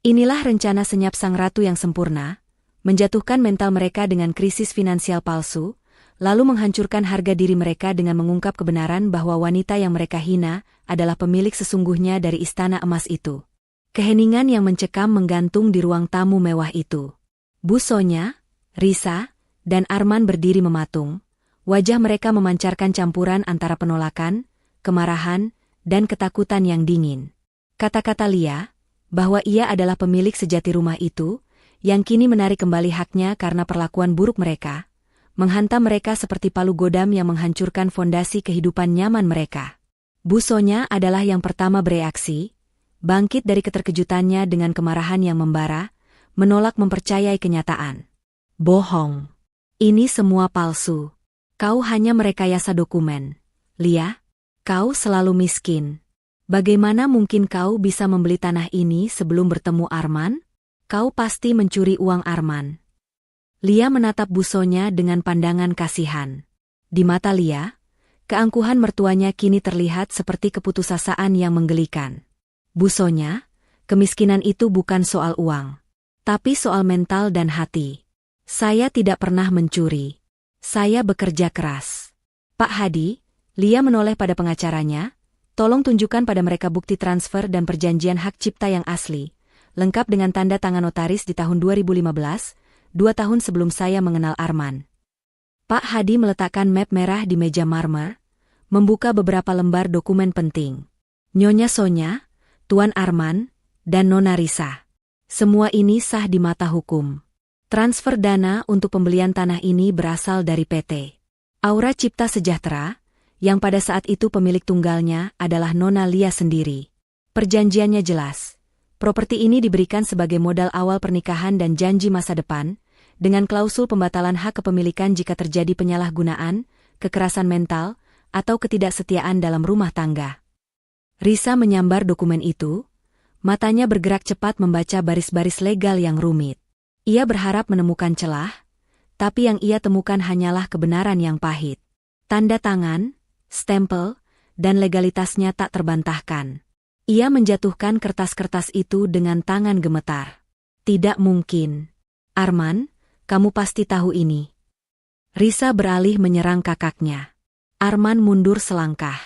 Inilah rencana senyap sang ratu yang sempurna, menjatuhkan mental mereka dengan krisis finansial palsu, lalu menghancurkan harga diri mereka dengan mengungkap kebenaran bahwa wanita yang mereka hina adalah pemilik sesungguhnya dari istana emas itu. Keheningan yang mencekam menggantung di ruang tamu mewah itu. Bu Sonya, Risa, dan Arman berdiri mematung. Wajah mereka memancarkan campuran antara penolakan, kemarahan, dan ketakutan yang dingin. Kata-kata Lia, bahwa ia adalah pemilik sejati rumah itu, yang kini menarik kembali haknya karena perlakuan buruk mereka, menghantam mereka seperti palu godam yang menghancurkan fondasi kehidupan nyaman mereka. Bu Sonya adalah yang pertama bereaksi, bangkit dari keterkejutannya dengan kemarahan yang membara, menolak mempercayai kenyataan. Bohong. Ini semua palsu. Kau hanya merekayasa dokumen. Lia, kau selalu miskin. Bagaimana mungkin kau bisa membeli tanah ini sebelum bertemu Arman? Kau pasti mencuri uang Arman. Lia menatap Bu Sonya dengan pandangan kasihan. Di mata Lia, keangkuhan mertuanya kini terlihat seperti keputusasaan yang menggelikan. Bu Sonya, kemiskinan itu bukan soal uang, tapi soal mental dan hati. Saya tidak pernah mencuri. Saya bekerja keras. Pak Hadi, Lia menoleh pada pengacaranya, tolong tunjukkan pada mereka bukti transfer dan perjanjian hak cipta yang asli, lengkap dengan tanda tangan notaris di tahun 2015, 2 tahun sebelum saya mengenal Arman. Pak Hadi meletakkan map merah di meja marmer, membuka beberapa lembar dokumen penting. Nyonya Sonya, Tuan Arman, dan Nona Risa. Semua ini sah di mata hukum. Transfer dana untuk pembelian tanah ini berasal dari PT Aura Cipta Sejahtera, yang pada saat itu pemilik tunggalnya adalah Nona Lia sendiri. Perjanjiannya jelas. Properti ini diberikan sebagai modal awal pernikahan dan janji masa depan, dengan klausul pembatalan hak kepemilikan jika terjadi penyalahgunaan, kekerasan mental, atau ketidaksetiaan dalam rumah tangga. Risa menyambar dokumen itu, matanya bergerak cepat membaca baris-baris legal yang rumit. Ia berharap menemukan celah, tapi yang ia temukan hanyalah kebenaran yang pahit. Tanda tangan, stempel, dan legalitasnya tak terbantahkan. Ia menjatuhkan kertas-kertas itu dengan tangan gemetar. Tidak mungkin. Arman, kamu pasti tahu ini. Risa beralih menyerang kakaknya. Arman mundur selangkah.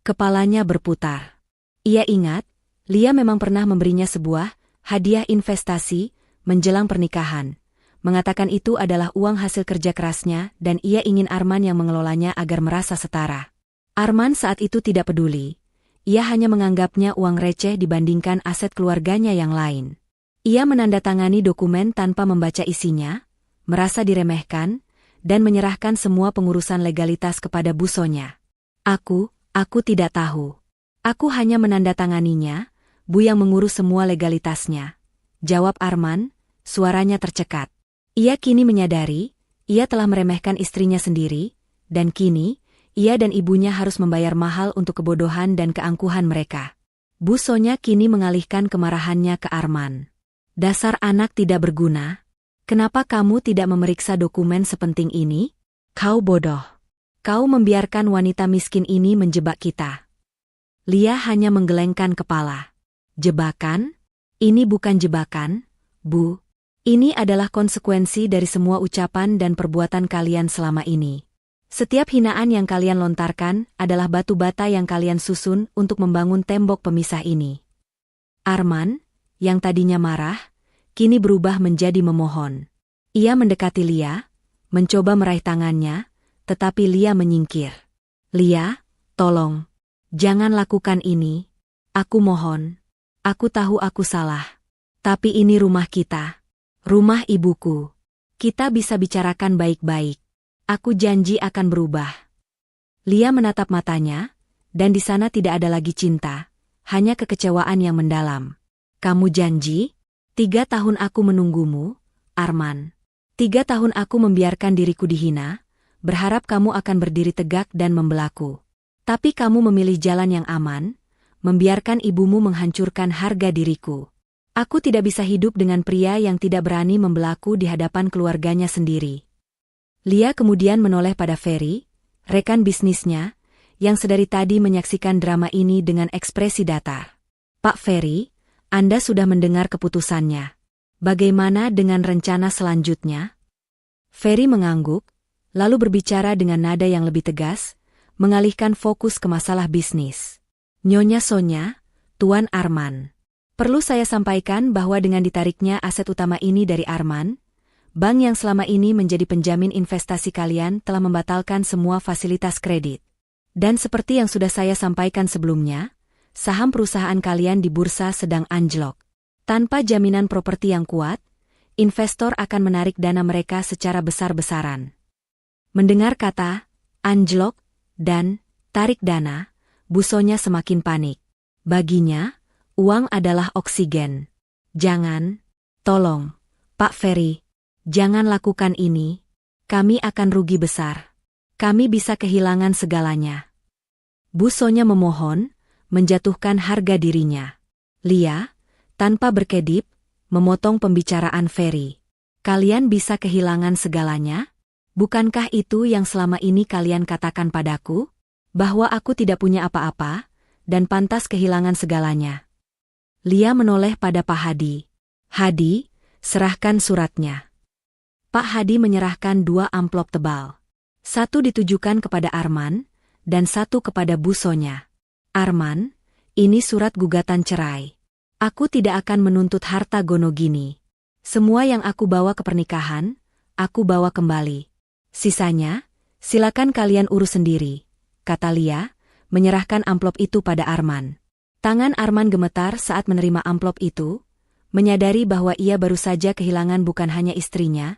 Kepalanya berputar. Ia ingat, Lia memang pernah memberinya sebuah hadiah investasi menjelang pernikahan. Mengatakan itu adalah uang hasil kerja kerasnya dan ia ingin Arman yang mengelolanya agar merasa setara. Arman saat itu tidak peduli. Ia hanya menganggapnya uang receh dibandingkan aset keluarganya yang lain. Ia menandatangani dokumen tanpa membaca isinya, merasa diremehkan, dan menyerahkan semua pengurusan legalitas kepada Bu Sonya. Aku tidak tahu. Aku hanya menandatanganinya, Bu yang mengurus semua legalitasnya. Jawab Arman, suaranya tercekat. Ia kini menyadari, ia telah meremehkan istrinya sendiri, dan kini, ia dan ibunya harus membayar mahal untuk kebodohan dan keangkuhan mereka. Bu Sonya kini mengalihkan kemarahannya ke Arman. Dasar anak tidak berguna. Kenapa kamu tidak memeriksa dokumen sepenting ini? Kau bodoh. Kau membiarkan wanita miskin ini menjebak kita. Lia hanya menggelengkan kepala. Jebakan? Ini bukan jebakan, Bu. Ini adalah konsekuensi dari semua ucapan dan perbuatan kalian selama ini. Setiap hinaan yang kalian lontarkan adalah batu bata yang kalian susun untuk membangun tembok pemisah ini. Arman, yang tadinya marah, kini berubah menjadi memohon. Ia mendekati Lia, mencoba meraih tangannya, tetapi Lia menyingkir. Lia, tolong. Jangan lakukan ini. Aku mohon. Aku tahu aku salah. Tapi ini rumah kita. Rumah ibuku. Kita bisa bicarakan baik-baik. Aku janji akan berubah. Lia menatap matanya, dan di sana tidak ada lagi cinta, hanya kekecewaan yang mendalam. Kamu janji? 3 tahun aku menunggumu, Arman. 3 tahun aku membiarkan diriku dihina, berharap kamu akan berdiri tegak dan membelaku. Tapi kamu memilih jalan yang aman, membiarkan ibumu menghancurkan harga diriku. Aku tidak bisa hidup dengan pria yang tidak berani membelaku di hadapan keluarganya sendiri. Lia kemudian menoleh pada Ferry, rekan bisnisnya, yang sedari tadi menyaksikan drama ini dengan ekspresi datar. Pak Ferry, Anda sudah mendengar keputusannya. Bagaimana dengan rencana selanjutnya? Ferry mengangguk, lalu berbicara dengan nada yang lebih tegas, mengalihkan fokus ke masalah bisnis. Nyonya Sonya, Tuan Arman. Perlu saya sampaikan bahwa dengan ditariknya aset utama ini dari Arman, bank yang selama ini menjadi penjamin investasi kalian telah membatalkan semua fasilitas kredit. Dan seperti yang sudah saya sampaikan sebelumnya, saham perusahaan kalian di bursa sedang anjlok. Tanpa jaminan properti yang kuat, investor akan menarik dana mereka secara besar-besaran. Mendengar kata anjlok dan tarik dana, Bu Sonya semakin panik. Baginya, uang adalah oksigen. Jangan, tolong, Pak Ferry. Jangan lakukan ini, kami akan rugi besar. Kami bisa kehilangan segalanya. Bu Sonya memohon, menjatuhkan harga dirinya. Lia, tanpa berkedip, memotong pembicaraan Ferry. Kalian bisa kehilangan segalanya? Bukankah itu yang selama ini kalian katakan padaku? Bahwa aku tidak punya apa-apa, dan pantas kehilangan segalanya. Lia menoleh pada Pak Hadi. Hadi, serahkan suratnya. Pak Hadi menyerahkan 2 amplop tebal. 1 ditujukan kepada Arman, dan 1 kepada Bu Sonya. Arman, ini surat gugatan cerai. Aku tidak akan menuntut harta gono gini. Semua yang aku bawa ke pernikahan, aku bawa kembali. Sisanya, silakan kalian urus sendiri, kata Lia, menyerahkan amplop itu pada Arman. Tangan Arman gemetar saat menerima amplop itu, menyadari bahwa ia baru saja kehilangan bukan hanya istrinya,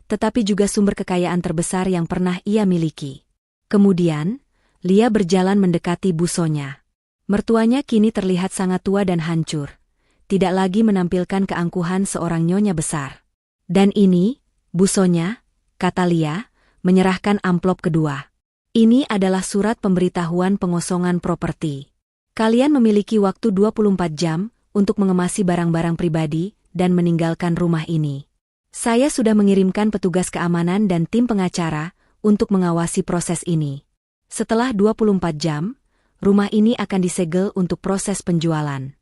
tetapi juga sumber kekayaan terbesar yang pernah ia miliki. Kemudian, Lia berjalan mendekati Bu Sonya. Mertuanya kini terlihat sangat tua dan hancur, tidak lagi menampilkan keangkuhan seorang nyonya besar. Dan ini, Bu Sonya, kata Lia, menyerahkan amplop kedua. Ini adalah surat pemberitahuan pengosongan properti. Kalian memiliki waktu 24 jam untuk mengemasi barang-barang pribadi dan meninggalkan rumah ini. Saya sudah mengirimkan petugas keamanan dan tim pengacara untuk mengawasi proses ini. Setelah 24 jam, rumah ini akan disegel untuk proses penjualan.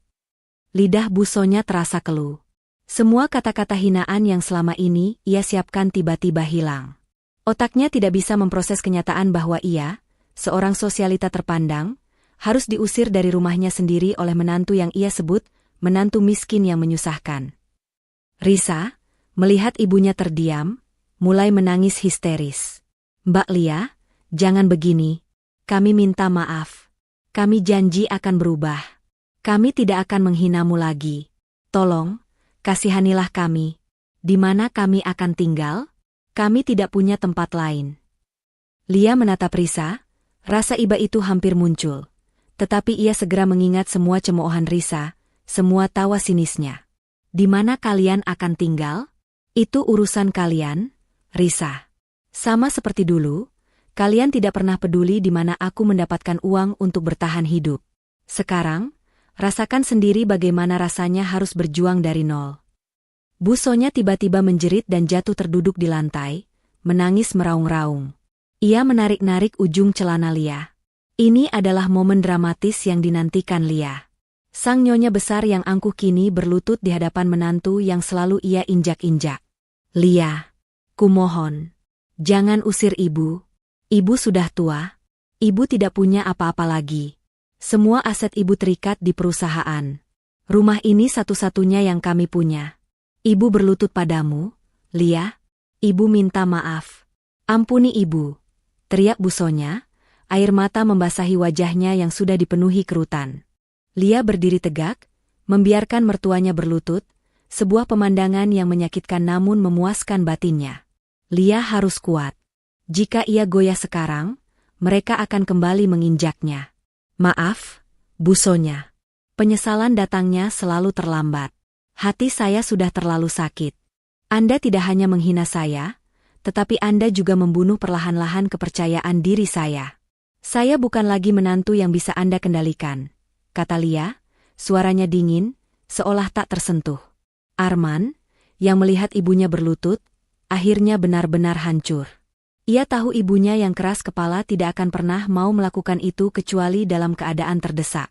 Lidah Bu Sonya terasa keluh. Semua kata-kata hinaan yang selama ini ia siapkan tiba-tiba hilang. Otaknya tidak bisa memproses kenyataan bahwa ia, seorang sosialita terpandang, harus diusir dari rumahnya sendiri oleh menantu yang ia sebut menantu miskin yang menyusahkan. Risa, melihat ibunya terdiam, mulai menangis histeris. Mbak Lia, jangan begini. Kami minta maaf. Kami janji akan berubah. Kami tidak akan menghinamu lagi. Tolong, kasihanilah kami. Di mana kami akan tinggal? Kami tidak punya tempat lain. Lia menatap Risa, rasa iba itu hampir muncul. Tetapi ia segera mengingat semua cemoohan Risa, semua tawa sinisnya. Di mana kalian akan tinggal? Itu urusan kalian, Risa. Sama seperti dulu, Kalian tidak pernah peduli di mana aku mendapatkan uang untuk bertahan hidup. Sekarang, rasakan sendiri bagaimana rasanya harus berjuang dari nol. Bu Sonya tiba-tiba menjerit dan jatuh terduduk di lantai, menangis meraung-raung. Ia menarik-narik ujung celana Lia. Ini adalah momen dramatis yang dinantikan Lia. Sang nyonya besar yang angkuh kini berlutut di hadapan menantu yang selalu ia injak-injak. Lia, kumohon, jangan usir ibu. Ibu sudah tua. Ibu tidak punya apa-apa lagi. Semua aset ibu terikat di perusahaan. Rumah ini satu-satunya yang kami punya. Ibu berlutut padamu, Lia. Ibu minta maaf. Ampuni ibu, teriak Bu Sonya, air mata membasahi wajahnya yang sudah dipenuhi kerutan. Lia berdiri tegak, membiarkan mertuanya berlutut, sebuah pemandangan yang menyakitkan namun memuaskan batinnya. Lia harus kuat. Jika ia goyah sekarang, mereka akan kembali menginjaknya. Maaf, Bu Sonya. Penyesalan datangnya selalu terlambat. Hati saya sudah terlalu sakit. Anda tidak hanya menghina saya, tetapi Anda juga membunuh perlahan-lahan kepercayaan diri saya. Saya bukan lagi menantu yang bisa Anda kendalikan, kata Lia, suaranya dingin, seolah tak tersentuh. Arman, yang melihat ibunya berlutut, akhirnya benar-benar hancur. Ia tahu ibunya yang keras kepala tidak akan pernah mau melakukan itu kecuali dalam keadaan terdesak.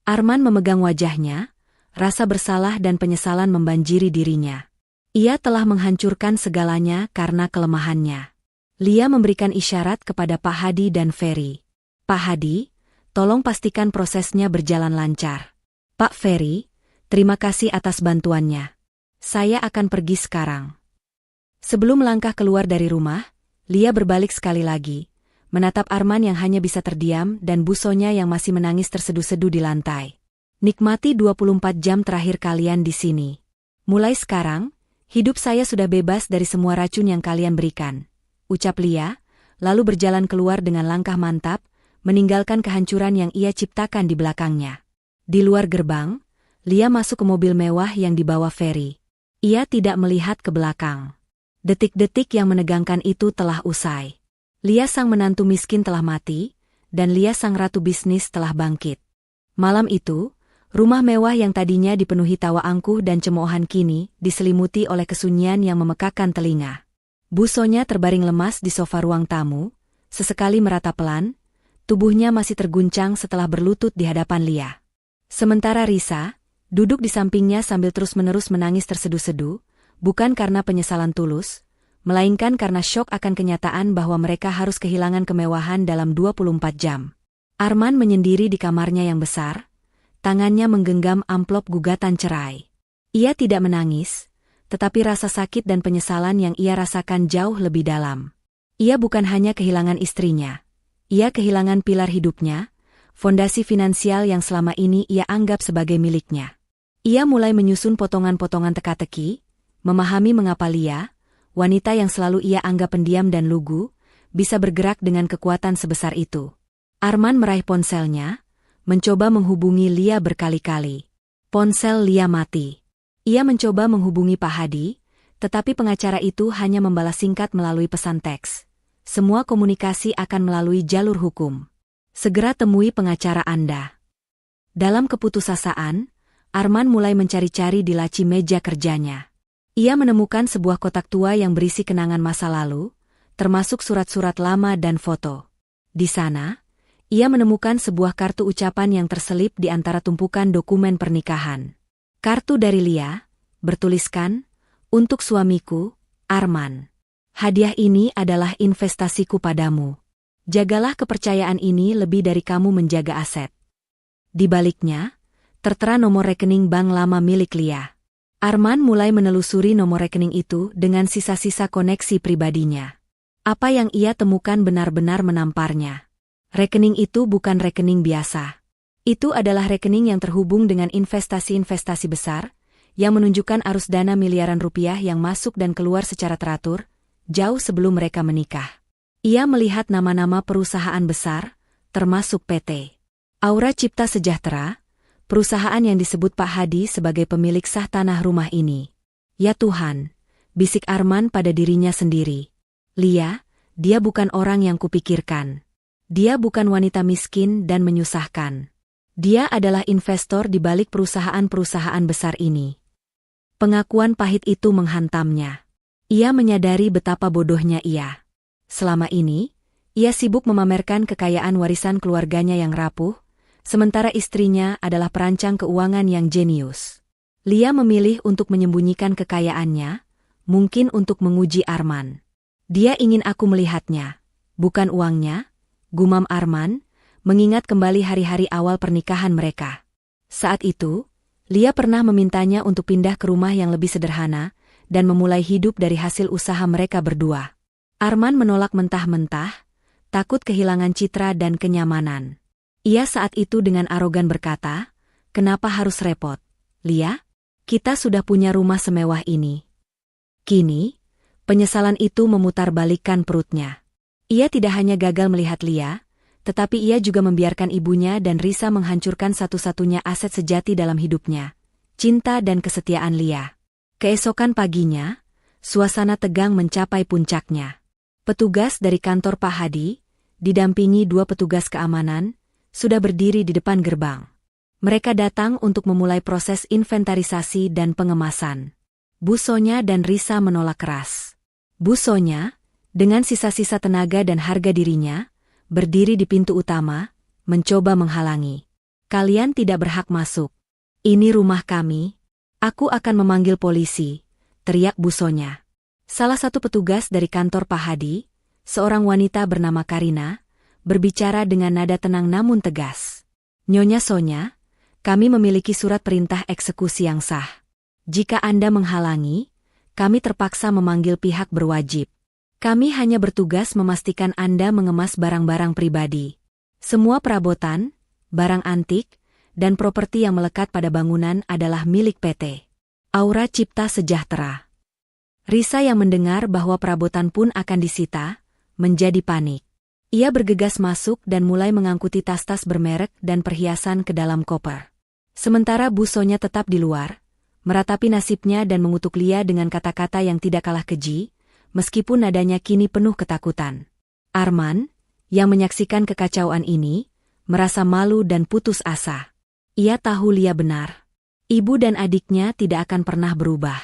Arman memegang wajahnya, rasa bersalah dan penyesalan membanjiri dirinya. Ia telah menghancurkan segalanya karena kelemahannya. Lia memberikan isyarat kepada Pak Hadi dan Ferry. Pak Hadi, tolong pastikan prosesnya berjalan lancar. Pak Ferry, terima kasih atas bantuannya. Saya akan pergi sekarang. Sebelum melangkah keluar dari rumah, Lia berbalik sekali lagi, menatap Arman yang hanya bisa terdiam dan Bu Sonya yang masih menangis terseduh-seduh di lantai. Nikmati 24 jam terakhir kalian di sini. Mulai sekarang, hidup saya sudah bebas dari semua racun yang kalian berikan, ucap Lia, lalu berjalan keluar dengan langkah mantap, meninggalkan kehancuran yang ia ciptakan di belakangnya. Di luar gerbang, Lia masuk ke mobil mewah yang dibawa Ferry. Ia tidak melihat ke belakang. Detik-detik yang menegangkan itu telah usai. Lia sang menantu miskin telah mati, dan Lia sang ratu bisnis telah bangkit. Malam itu, rumah mewah yang tadinya dipenuhi tawa angkuh dan cemoohan kini diselimuti oleh kesunyian yang memekakan telinga. Bu Sonya terbaring lemas di sofa ruang tamu, sesekali merata pelan, tubuhnya masih terguncang setelah berlutut di hadapan Lia. Sementara Risa, duduk di sampingnya sambil terus-menerus menangis terseduh-seduh, bukan karena penyesalan tulus, melainkan karena syok akan kenyataan bahwa mereka harus kehilangan kemewahan dalam 24 jam. Arman menyendiri di kamarnya yang besar, tangannya menggenggam amplop gugatan cerai. Ia tidak menangis, tetapi rasa sakit dan penyesalan yang ia rasakan jauh lebih dalam. Ia bukan hanya kehilangan istrinya, ia kehilangan pilar hidupnya, fondasi finansial yang selama ini ia anggap sebagai miliknya. Ia mulai menyusun potongan-potongan teka-teki, memahami mengapa Lia, wanita yang selalu ia anggap pendiam dan lugu, bisa bergerak dengan kekuatan sebesar itu. Arman meraih ponselnya, mencoba menghubungi Lia berkali-kali. Ponsel Lia mati. Ia mencoba menghubungi Pak Hadi, tetapi pengacara itu hanya membalas singkat melalui pesan teks. Semua komunikasi akan melalui jalur hukum. Segera temui pengacara Anda. Dalam keputusasaan, Arman mulai mencari-cari di laci meja kerjanya. Ia menemukan sebuah kotak tua yang berisi kenangan masa lalu, termasuk surat-surat lama dan foto. Di sana, ia menemukan sebuah kartu ucapan yang terselip di antara tumpukan dokumen pernikahan. Kartu dari Lia, bertuliskan, "Untuk suamiku, Arman. Hadiah ini adalah investasiku padamu. Jagalah kepercayaan ini lebih dari kamu menjaga aset." Di baliknya, tertera nomor rekening bank lama milik Lia. Arman mulai menelusuri nomor rekening itu dengan sisa-sisa koneksi pribadinya. Apa yang ia temukan benar-benar menamparnya. Rekening itu bukan rekening biasa. Itu adalah rekening yang terhubung dengan investasi-investasi besar, yang menunjukkan arus dana miliaran rupiah yang masuk dan keluar secara teratur, jauh sebelum mereka menikah. Ia melihat nama-nama perusahaan besar, termasuk PT Aura Cipta Sejahtera, perusahaan yang disebut Pak Hadi sebagai pemilik sah tanah rumah ini. Ya Tuhan, bisik Arman pada dirinya sendiri. Lia, Dia bukan orang yang kupikirkan. Dia bukan wanita miskin dan menyusahkan. Dia adalah investor di balik perusahaan-perusahaan besar ini. Pengakuan pahit itu menghantamnya. Ia menyadari betapa bodohnya ia. Selama ini, ia sibuk memamerkan kekayaan warisan keluarganya yang rapuh, sementara istrinya adalah perancang keuangan yang jenius. Lia memilih untuk menyembunyikan kekayaannya, mungkin untuk menguji Arman. Dia ingin aku melihatnya, bukan uangnya, gumam Arman, mengingat kembali hari-hari awal pernikahan mereka. Saat itu, Lia pernah memintanya untuk pindah ke rumah yang lebih sederhana dan memulai hidup dari hasil usaha mereka berdua. Arman menolak mentah-mentah, takut kehilangan citra dan kenyamanan. Ia saat itu dengan arogan berkata, "Kenapa harus repot, Lia? Kita sudah punya rumah semewah ini." Kini, penyesalan itu memutarbalikkan perutnya. Ia tidak hanya gagal melihat Lia, tetapi ia juga membiarkan ibunya dan Risa menghancurkan satu-satunya aset sejati dalam hidupnya, cinta dan kesetiaan Lia. Keesokan paginya, suasana tegang mencapai puncaknya. Petugas dari kantor Pak Hadi, didampingi 2 petugas keamanan, sudah berdiri di depan gerbang. Mereka datang untuk memulai proses inventarisasi dan pengemasan. Bu Sonya dan Risa menolak keras. Bu Sonya, dengan sisa-sisa tenaga dan harga dirinya, berdiri di pintu utama, mencoba menghalangi. "Kalian tidak berhak masuk. Ini rumah kami. Aku akan memanggil polisi," teriak Bu Sonya. Salah satu petugas dari kantor Pak Hadi, seorang wanita bernama Karina, berbicara dengan nada tenang namun tegas. "Nyonya Sonya, kami memiliki surat perintah eksekusi yang sah. Jika Anda menghalangi, kami terpaksa memanggil pihak berwajib. Kami hanya bertugas memastikan Anda mengemas barang-barang pribadi. Semua perabotan, barang antik, dan properti yang melekat pada bangunan adalah milik PT Aura Cipta Sejahtera." Risa yang mendengar bahwa perabotan pun akan disita, menjadi panik. Ia bergegas masuk dan mulai mengangkuti tas-tas bermerek dan perhiasan ke dalam koper. Sementara Bu Sonya tetap di luar, meratapi nasibnya dan mengutuk Lia dengan kata-kata yang tidak kalah keji, meskipun nadanya kini penuh ketakutan. Arman, yang menyaksikan kekacauan ini, merasa malu dan putus asa. Ia tahu Lia benar. Ibu dan adiknya tidak akan pernah berubah.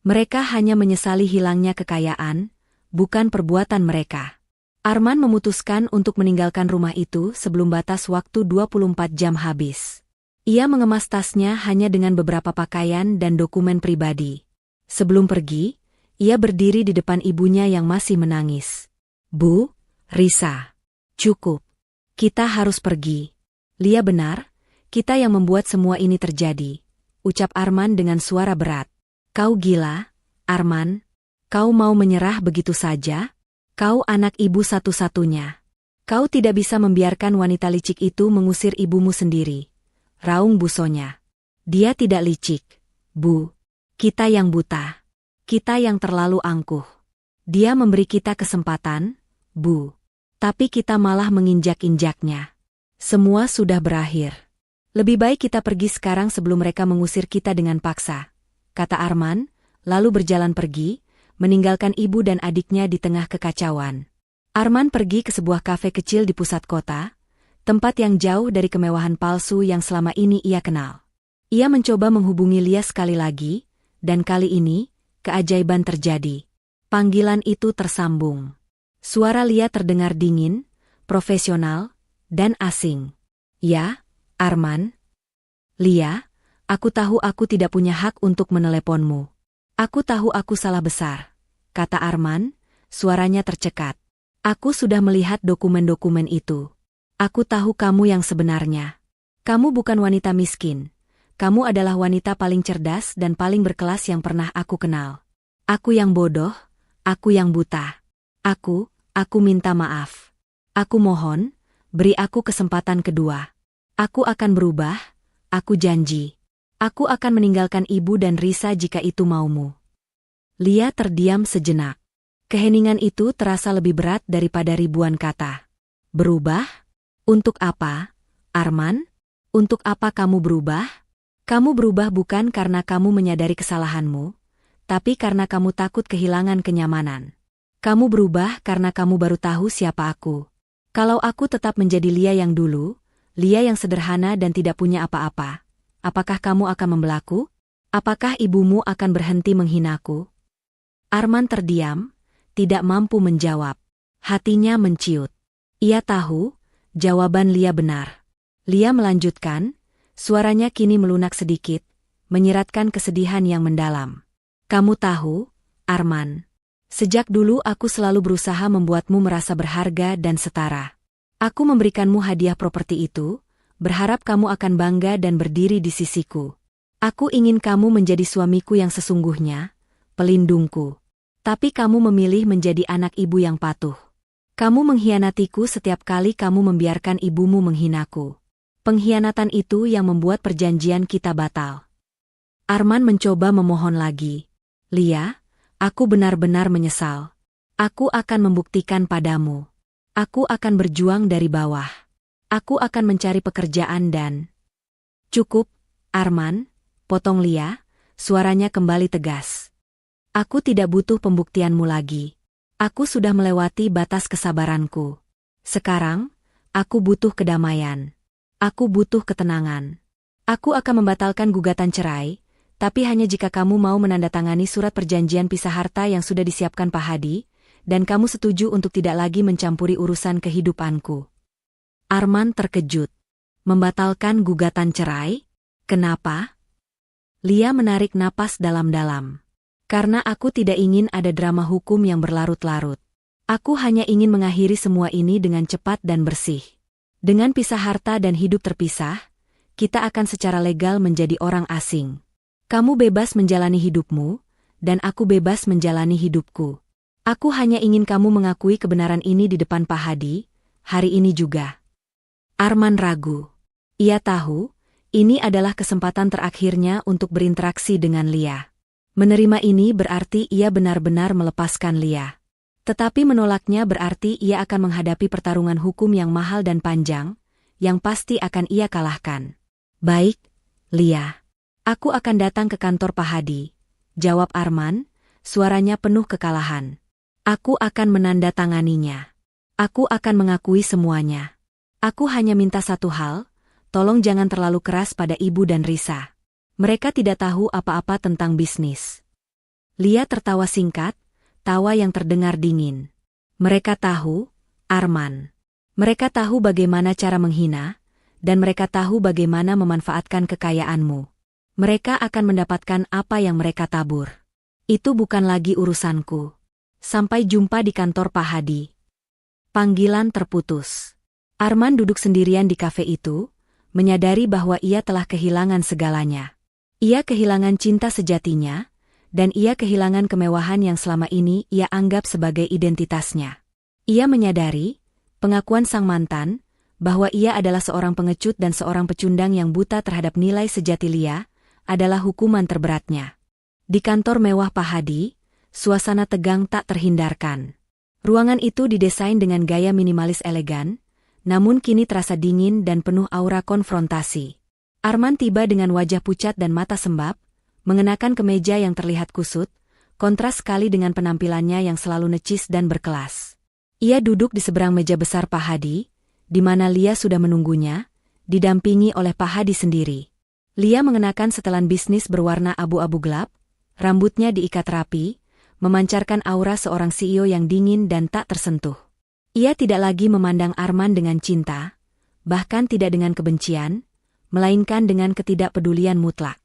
Mereka hanya menyesali hilangnya kekayaan, bukan perbuatan mereka. Arman memutuskan untuk meninggalkan rumah itu sebelum batas waktu 24 jam habis. Ia mengemas tasnya hanya dengan beberapa pakaian dan dokumen pribadi. Sebelum pergi, ia berdiri di depan ibunya yang masih menangis. "Bu, Risa, cukup. Kita harus pergi." "Lia benar, kita yang membuat semua ini terjadi," ucap Arman dengan suara berat. "Kau gila, Arman? Kau mau menyerah begitu saja? Kau anak ibu satu-satunya. Kau tidak bisa membiarkan wanita licik itu mengusir ibumu sendiri," raung Bu Sonya. "Dia tidak licik, Bu. Kita yang buta. Kita yang terlalu angkuh. Dia memberi kita kesempatan, Bu. Tapi kita malah menginjak-injaknya. Semua sudah berakhir. Lebih baik kita pergi sekarang sebelum mereka mengusir kita dengan paksa," kata Arman, lalu berjalan pergi, meninggalkan ibu dan adiknya di tengah kekacauan. Arman pergi ke sebuah kafe kecil di pusat kota, tempat yang jauh dari kemewahan palsu yang selama ini ia kenal. Ia mencoba menghubungi Lia sekali lagi, dan kali ini, keajaiban terjadi. Panggilan itu tersambung. Suara Lia terdengar dingin, profesional, dan asing. "Ya, Arman?" "Lia, aku tahu aku tidak punya hak untuk meneleponmu. Aku tahu aku salah besar," kata Arman, suaranya tercekat. "Aku sudah melihat dokumen-dokumen itu. Aku tahu kamu yang sebenarnya. Kamu bukan wanita miskin. Kamu adalah wanita paling cerdas dan paling berkelas yang pernah aku kenal. Aku yang bodoh, aku yang buta. Aku minta maaf. Aku mohon, beri aku kesempatan kedua. Aku akan berubah, aku janji. Aku akan meninggalkan ibu dan Risa jika itu maumu." Lia terdiam sejenak. Keheningan itu terasa lebih berat daripada ribuan kata. "Berubah? Untuk apa, Arman? Untuk apa kamu berubah? Kamu berubah bukan karena kamu menyadari kesalahanmu, tapi karena kamu takut kehilangan kenyamanan. Kamu berubah karena kamu baru tahu siapa aku. Kalau aku tetap menjadi Lia yang dulu, Lia yang sederhana dan tidak punya apa-apa, apakah kamu akan membelaku? Apakah ibumu akan berhenti menghinaku? Arman terdiam, tidak mampu menjawab. Hatinya menciut. Ia tahu, jawaban Lia benar. Lia melanjutkan, suaranya kini melunak sedikit, menyiratkan kesedihan yang mendalam. Kamu tahu, Arman, sejak dulu aku selalu berusaha membuatmu merasa berharga dan setara. Aku memberikanmu hadiah properti itu, berharap kamu akan bangga dan berdiri di sisiku. Aku ingin kamu menjadi suamiku yang sesungguhnya, pelindungku. Tapi kamu memilih menjadi anak ibu yang patuh. Kamu mengkhianatiku setiap kali kamu membiarkan ibumu menghinaku. Pengkhianatan itu yang membuat perjanjian kita batal. Arman mencoba memohon lagi. Lia, aku benar-benar menyesal. Aku akan membuktikan padamu. Aku akan berjuang dari bawah. Aku akan mencari pekerjaan dan... Cukup, Arman. Potong Lia, suaranya kembali tegas. Aku tidak butuh pembuktianmu lagi. Aku sudah melewati batas kesabaranku. Sekarang, aku butuh kedamaian. Aku butuh ketenangan. Aku akan membatalkan gugatan cerai, tapi hanya jika kamu mau menandatangani surat perjanjian pisah harta yang sudah disiapkan Pak Hadi, dan kamu setuju untuk tidak lagi mencampuri urusan kehidupanku. Arman terkejut. Membatalkan gugatan cerai? Kenapa? Lia menarik napas dalam-dalam. Karena aku tidak ingin ada drama hukum yang berlarut-larut. Aku hanya ingin mengakhiri semua ini dengan cepat dan bersih. Dengan pisah harta dan hidup terpisah, kita akan secara legal menjadi orang asing. Kamu bebas menjalani hidupmu, dan aku bebas menjalani hidupku. Aku hanya ingin kamu mengakui kebenaran ini di depan Pak Hadi, hari ini juga. Arman ragu. Ia tahu, ini adalah kesempatan terakhirnya untuk berinteraksi dengan Lia. Menerima ini berarti ia benar-benar melepaskan Lia. Tetapi menolaknya berarti ia akan menghadapi pertarungan hukum yang mahal dan panjang, yang pasti akan ia kalahkan. Baik, Lia. Aku akan datang ke kantor Pak Hadi, jawab Arman, suaranya penuh kekalahan. Aku akan menandatanganinya. Aku akan mengakui semuanya. Aku hanya minta satu hal, tolong jangan terlalu keras pada ibu dan Risa. Mereka tidak tahu apa-apa tentang bisnis. Lia tertawa singkat, tawa yang terdengar dingin. Mereka tahu, Arman. Mereka tahu bagaimana cara menghina, dan mereka tahu bagaimana memanfaatkan kekayaanmu. Mereka akan mendapatkan apa yang mereka tabur. Itu bukan lagi urusanku. Sampai jumpa di kantor Pak Hadi. Panggilan terputus. Arman duduk sendirian di kafe itu, menyadari bahwa ia telah kehilangan segalanya. Ia kehilangan cinta sejatinya, dan ia kehilangan kemewahan yang selama ini ia anggap sebagai identitasnya. Ia menyadari, pengakuan sang mantan, bahwa ia adalah seorang pengecut dan seorang pecundang yang buta terhadap nilai sejati Lia, adalah hukuman terberatnya. Di kantor mewah Pak Hadi, suasana tegang tak terhindarkan. Ruangan itu didesain dengan gaya minimalis elegan, namun kini terasa dingin dan penuh aura konfrontasi. Arman tiba dengan wajah pucat dan mata sembab, mengenakan kemeja yang terlihat kusut, kontras sekali dengan penampilannya yang selalu necis dan berkelas. Ia duduk di seberang meja besar Pak Hadi, di mana Lia sudah menunggunya, didampingi oleh Pak Hadi sendiri. Lia mengenakan setelan bisnis berwarna abu-abu gelap, rambutnya diikat rapi, memancarkan aura seorang CEO yang dingin dan tak tersentuh. Ia tidak lagi memandang Arman dengan cinta, bahkan tidak dengan kebencian, melainkan dengan ketidakpedulian mutlak.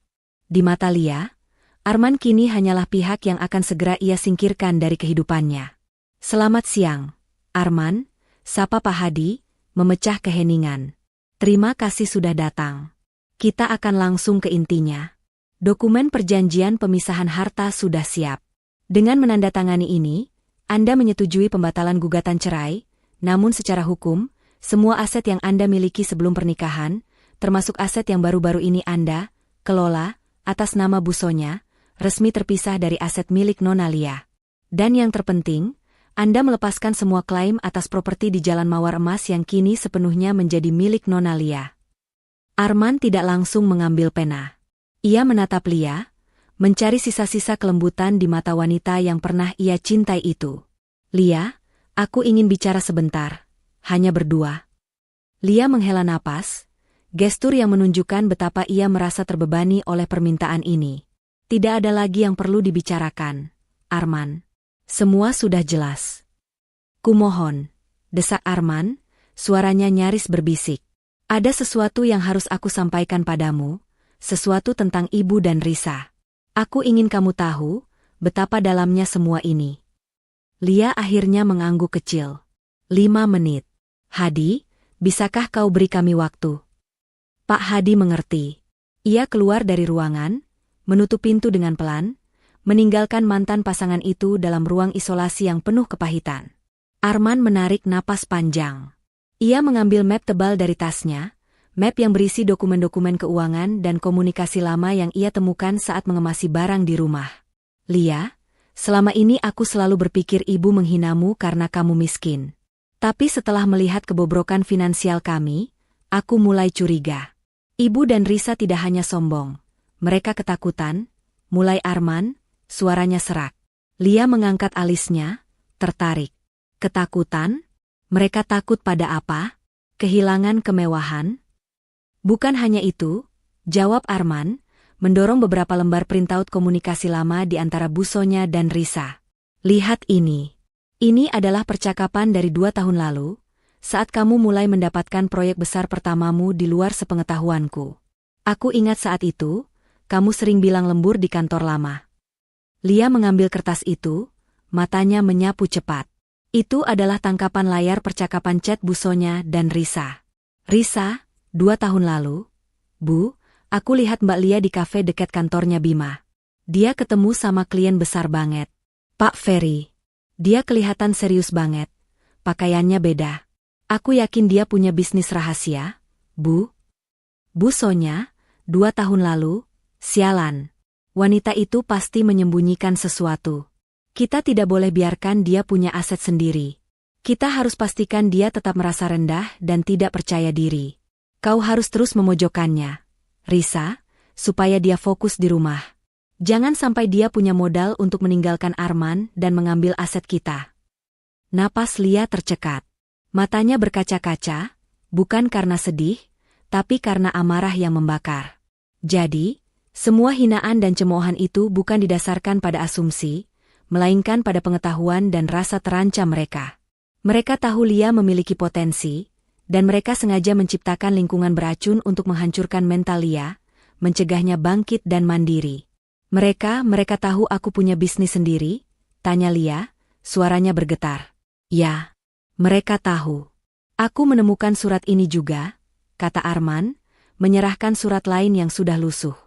Di mata Lia, Arman kini hanyalah pihak yang akan segera ia singkirkan dari kehidupannya. Selamat siang, Arman, sapa Pak Hadi, memecah keheningan. Terima kasih sudah datang. Kita akan langsung ke intinya. Dokumen perjanjian pemisahan harta sudah siap. Dengan menandatangani ini, Anda menyetujui pembatalan gugatan cerai, namun secara hukum, semua aset yang Anda miliki sebelum pernikahan, termasuk aset yang baru-baru ini Anda kelola, atas nama Bu Sonya, resmi terpisah dari aset milik Nona Lia. Dan yang terpenting, Anda melepaskan semua klaim atas properti di Jalan Mawar Emas yang kini sepenuhnya menjadi milik Nona Lia. Arman tidak langsung mengambil pena. Ia menatap Lia, mencari sisa-sisa kelembutan di mata wanita yang pernah ia cintai itu. Lia, aku ingin bicara sebentar. Hanya berdua. Lia menghela napas, gestur yang menunjukkan betapa ia merasa terbebani oleh permintaan ini. Tidak ada lagi yang perlu dibicarakan, Arman. Semua sudah jelas. Kumohon, desak Arman, suaranya nyaris berbisik. Ada sesuatu yang harus aku sampaikan padamu, sesuatu tentang ibu dan Risa. Aku ingin kamu tahu, betapa dalamnya semua ini. Lia akhirnya mengangguk kecil. 5 menit. Hadi, bisakah kau beri kami waktu? Pak Hadi mengerti. Ia keluar dari ruangan, menutup pintu dengan pelan, meninggalkan mantan pasangan itu dalam ruang isolasi yang penuh kepahitan. Arman menarik napas panjang. Ia mengambil map tebal dari tasnya, map yang berisi dokumen-dokumen keuangan dan komunikasi lama yang ia temukan saat mengemasi barang di rumah. Lia, selama ini aku selalu berpikir ibu menghinamu karena kamu miskin. Tapi setelah melihat kebobrokan finansial kami, aku mulai curiga. Ibu dan Risa tidak hanya sombong. Mereka ketakutan, mulai Arman, suaranya serak. Lia mengangkat alisnya, tertarik. Ketakutan? Mereka takut pada apa? Kehilangan kemewahan? Bukan hanya itu, jawab Arman, mendorong beberapa lembar printout komunikasi lama di antara Busonya dan Risa. Lihat ini. Ini adalah percakapan dari 2 tahun lalu, saat kamu mulai mendapatkan proyek besar pertamamu di luar sepengetahuanku. Aku ingat saat itu, kamu sering bilang lembur di kantor lama. Lia mengambil kertas itu, matanya menyapu cepat. Itu adalah tangkapan layar percakapan chat Busonya dan Risa. Risa, 2 tahun lalu. Bu, aku lihat Mbak Lia di kafe dekat kantornya Bima. Dia ketemu sama klien besar banget. Pak Ferry. Dia kelihatan serius banget. Pakaiannya beda. Aku yakin dia punya bisnis rahasia, Bu. Busonya, 2 tahun lalu, sialan. Wanita itu pasti menyembunyikan sesuatu. Kita tidak boleh biarkan dia punya aset sendiri. Kita harus pastikan dia tetap merasa rendah dan tidak percaya diri. Kau harus terus memojokkannya, Risa, supaya dia fokus di rumah. Jangan sampai dia punya modal untuk meninggalkan Arman dan mengambil aset kita. Napas Lia tercekat. Matanya berkaca-kaca, bukan karena sedih, tapi karena amarah yang membakar. Jadi, semua hinaan dan cemoohan itu bukan didasarkan pada asumsi, melainkan pada pengetahuan dan rasa terancam mereka. Mereka tahu Lia memiliki potensi, dan mereka sengaja menciptakan lingkungan beracun untuk menghancurkan mental Lia, mencegahnya bangkit dan mandiri. Mereka tahu aku punya bisnis sendiri? Tanya Lia, suaranya bergetar. Ya, mereka tahu. Aku menemukan surat ini juga, kata Arman, menyerahkan surat lain yang sudah lusuh.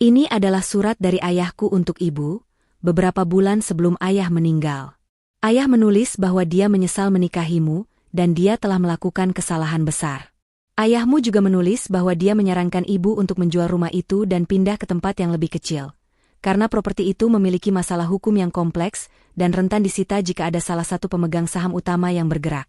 Ini adalah surat dari ayahku untuk ibu, beberapa bulan sebelum ayah meninggal. Ayah menulis bahwa dia menyesal menikahimu, dan dia telah melakukan kesalahan besar. Ayahmu juga menulis bahwa dia menyarankan ibu untuk menjual rumah itu dan pindah ke tempat yang lebih kecil. Karena properti itu memiliki masalah hukum yang kompleks dan rentan disita jika ada salah satu pemegang saham utama yang bergerak.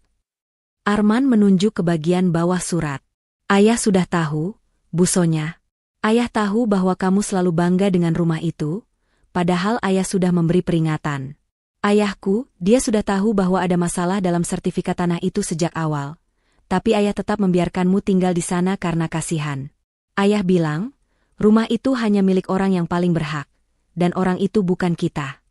Arman menunjuk ke bagian bawah surat. Ayah sudah tahu, Busonya. Ayah tahu bahwa kamu selalu bangga dengan rumah itu, padahal ayah sudah memberi peringatan. Ayahku, dia sudah tahu bahwa ada masalah dalam sertifikat tanah itu sejak awal. Tapi ayah tetap membiarkanmu tinggal di sana karena kasihan. Ayah bilang, rumah itu hanya milik orang yang paling berhak. Dan orang itu bukan kita.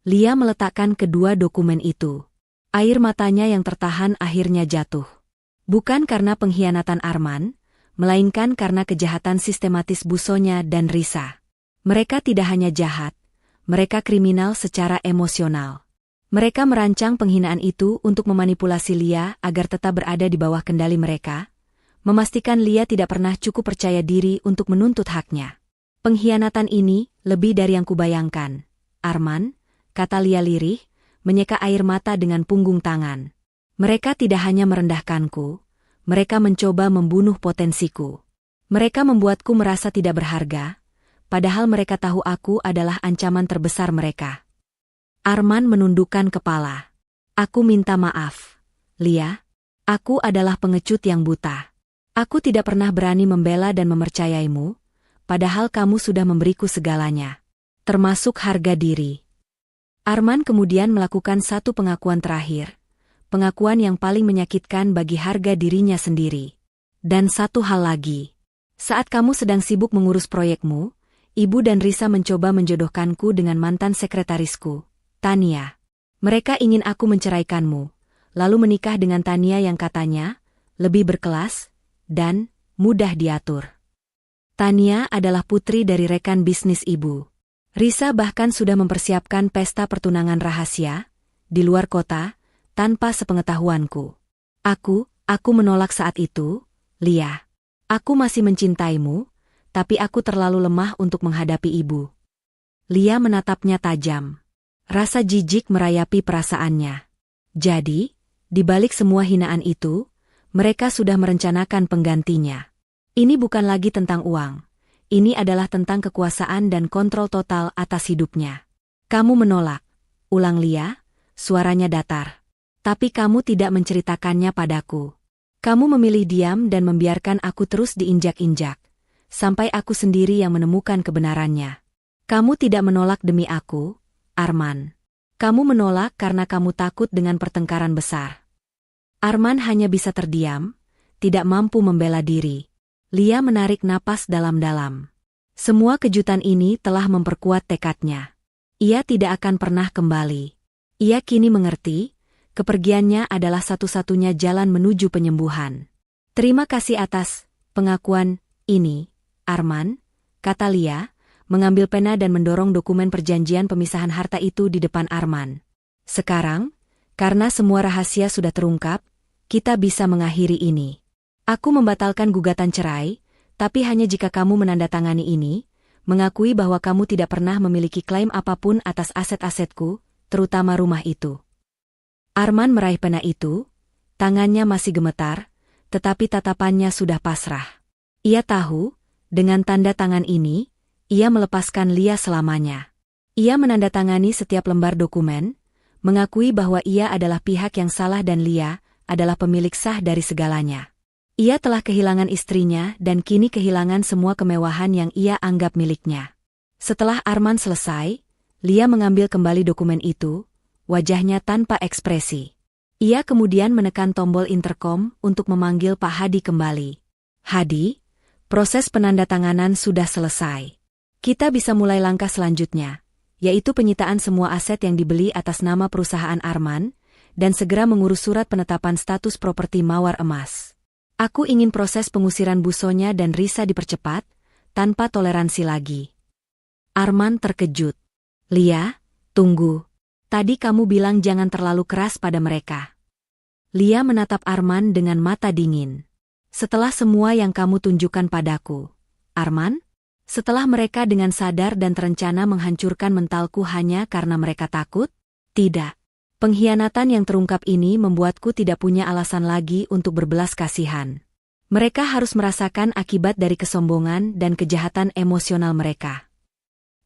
Lia meletakkan kedua dokumen itu. Air matanya yang tertahan akhirnya jatuh. Bukan karena pengkhianatan Arman, melainkan karena kejahatan sistematis Busonya dan Risa. Mereka tidak hanya jahat, mereka kriminal secara emosional. Mereka merancang penghinaan itu untuk memanipulasi Lia agar tetap berada di bawah kendali mereka, memastikan Lia tidak pernah cukup percaya diri untuk menuntut haknya. Pengkhianatan ini lebih dari yang kubayangkan, Arman, kata Lia lirih, menyeka air mata dengan punggung tangan. Mereka tidak hanya merendahkanku, mereka mencoba membunuh potensiku. Mereka membuatku merasa tidak berharga, padahal mereka tahu aku adalah ancaman terbesar mereka. Arman menundukkan kepala. Aku minta maaf, Lia. Aku adalah pengecut yang buta. Aku tidak pernah berani membela dan mempercayaimu, padahal kamu sudah memberiku segalanya. Termasuk harga diri. Arman kemudian melakukan satu pengakuan terakhir. Pengakuan yang paling menyakitkan bagi harga dirinya sendiri. Dan satu hal lagi. Saat kamu sedang sibuk mengurus proyekmu, Ibu dan Risa mencoba menjodohkanku dengan mantan sekretarisku, Tania. Mereka ingin aku menceraikanmu, lalu menikah dengan Tania yang katanya lebih berkelas dan mudah diatur. Tania adalah putri dari rekan bisnis Ibu. Risa bahkan sudah mempersiapkan pesta pertunangan rahasia di luar kota tanpa sepengetahuanku. Aku menolak saat itu, Lia. Aku masih mencintaimu, tapi aku terlalu lemah untuk menghadapi Ibu. Lia menatapnya tajam. Rasa jijik merayapi perasaannya. Jadi, di balik semua hinaan itu, mereka sudah merencanakan penggantinya. Ini bukan lagi tentang uang. Ini adalah tentang kekuasaan dan kontrol total atas hidupnya. Kamu menolak, ulang Lia, suaranya datar. Tapi kamu tidak menceritakannya padaku. Kamu memilih diam dan membiarkan aku terus diinjak-injak. Sampai aku sendiri yang menemukan kebenarannya. Kamu tidak menolak demi aku, Arman. Kamu menolak karena kamu takut dengan pertengkaran besar. Arman hanya bisa terdiam, tidak mampu membela diri. Lia menarik napas dalam-dalam. Semua kejutan ini telah memperkuat tekadnya. Ia tidak akan pernah kembali. Ia kini mengerti, kepergiannya adalah satu-satunya jalan menuju penyembuhan. Terima kasih atas pengakuan ini, Arman, kata Lia, mengambil pena dan mendorong dokumen perjanjian pemisahan harta itu di depan Arman. Sekarang, karena semua rahasia sudah terungkap, kita bisa mengakhiri ini. Aku membatalkan gugatan cerai, tapi hanya jika kamu menandatangani ini, mengakui bahwa kamu tidak pernah memiliki klaim apapun atas aset-asetku, terutama rumah itu. Arman meraih pena itu, tangannya masih gemetar, tetapi tatapannya sudah pasrah. Ia tahu, dengan tanda tangan ini, ia melepaskan Lia selamanya. Ia menandatangani setiap lembar dokumen, mengakui bahwa ia adalah pihak yang salah dan Lia adalah pemilik sah dari segalanya. Ia telah kehilangan istrinya dan kini kehilangan semua kemewahan yang ia anggap miliknya. Setelah Arman selesai, Lia mengambil kembali dokumen itu, wajahnya tanpa ekspresi. Ia kemudian menekan tombol interkom untuk memanggil Pak Hadi kembali. Hadi, proses penandatanganan sudah selesai. Kita bisa mulai langkah selanjutnya, yaitu penyitaan semua aset yang dibeli atas nama perusahaan Arman, dan segera mengurus surat penetapan status properti Mawar Emas. Aku ingin proses pengusiran Bu Sonya dan Risa dipercepat, tanpa toleransi lagi. Arman terkejut. Lia, tunggu. Tadi kamu bilang jangan terlalu keras pada mereka. Lia menatap Arman dengan mata dingin. Setelah semua yang kamu tunjukkan padaku, Arman? Setelah mereka dengan sadar dan terencana menghancurkan mentalku hanya karena mereka takut? Tidak. Pengkhianatan yang terungkap ini membuatku tidak punya alasan lagi untuk berbelas kasihan. Mereka harus merasakan akibat dari kesombongan dan kejahatan emosional mereka.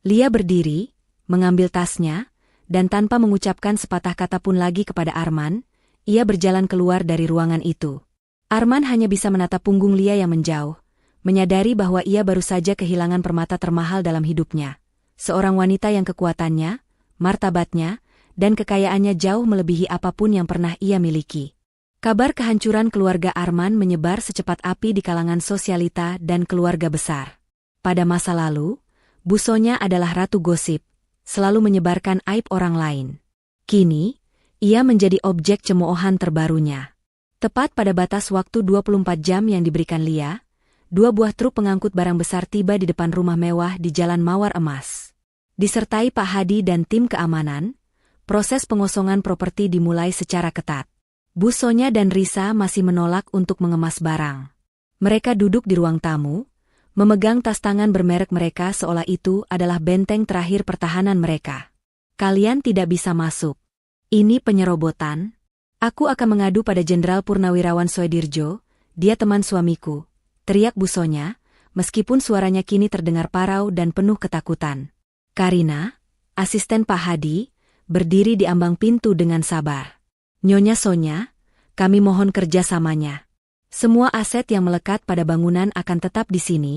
Lia berdiri, mengambil tasnya, dan tanpa mengucapkan sepatah kata pun lagi kepada Arman, ia berjalan keluar dari ruangan itu. Arman hanya bisa menatap punggung Lia yang menjauh, menyadari bahwa ia baru saja kehilangan permata termahal dalam hidupnya. Seorang wanita yang kekuatannya, martabatnya, dan kekayaannya jauh melebihi apapun yang pernah ia miliki. Kabar kehancuran keluarga Arman menyebar secepat api di kalangan sosialita dan keluarga besar. Pada masa lalu, Bu Sonya adalah ratu gosip, selalu menyebarkan aib orang lain. Kini, ia menjadi objek cemoohan terbarunya. Tepat pada batas waktu 24 jam yang diberikan Lia, 2 buah truk pengangkut barang besar tiba di depan rumah mewah di Jalan Mawar Emas. Disertai Pak Hadi dan tim keamanan, proses pengosongan properti dimulai secara ketat. Bu Sonya dan Risa masih menolak untuk mengemas barang. Mereka duduk di ruang tamu, memegang tas tangan bermerek mereka seolah itu adalah benteng terakhir pertahanan mereka. Kalian tidak bisa masuk. Ini penyerobotan. Aku akan mengadu pada Jenderal Purnawirawan Soedirjo, dia teman suamiku, teriak Bu Sonya, meskipun suaranya kini terdengar parau dan penuh ketakutan. Karina, asisten Pak Hadi, berdiri di ambang pintu dengan sabar. Nyonya Sonya, kami mohon kerjasamanya. Semua aset yang melekat pada bangunan akan tetap di sini,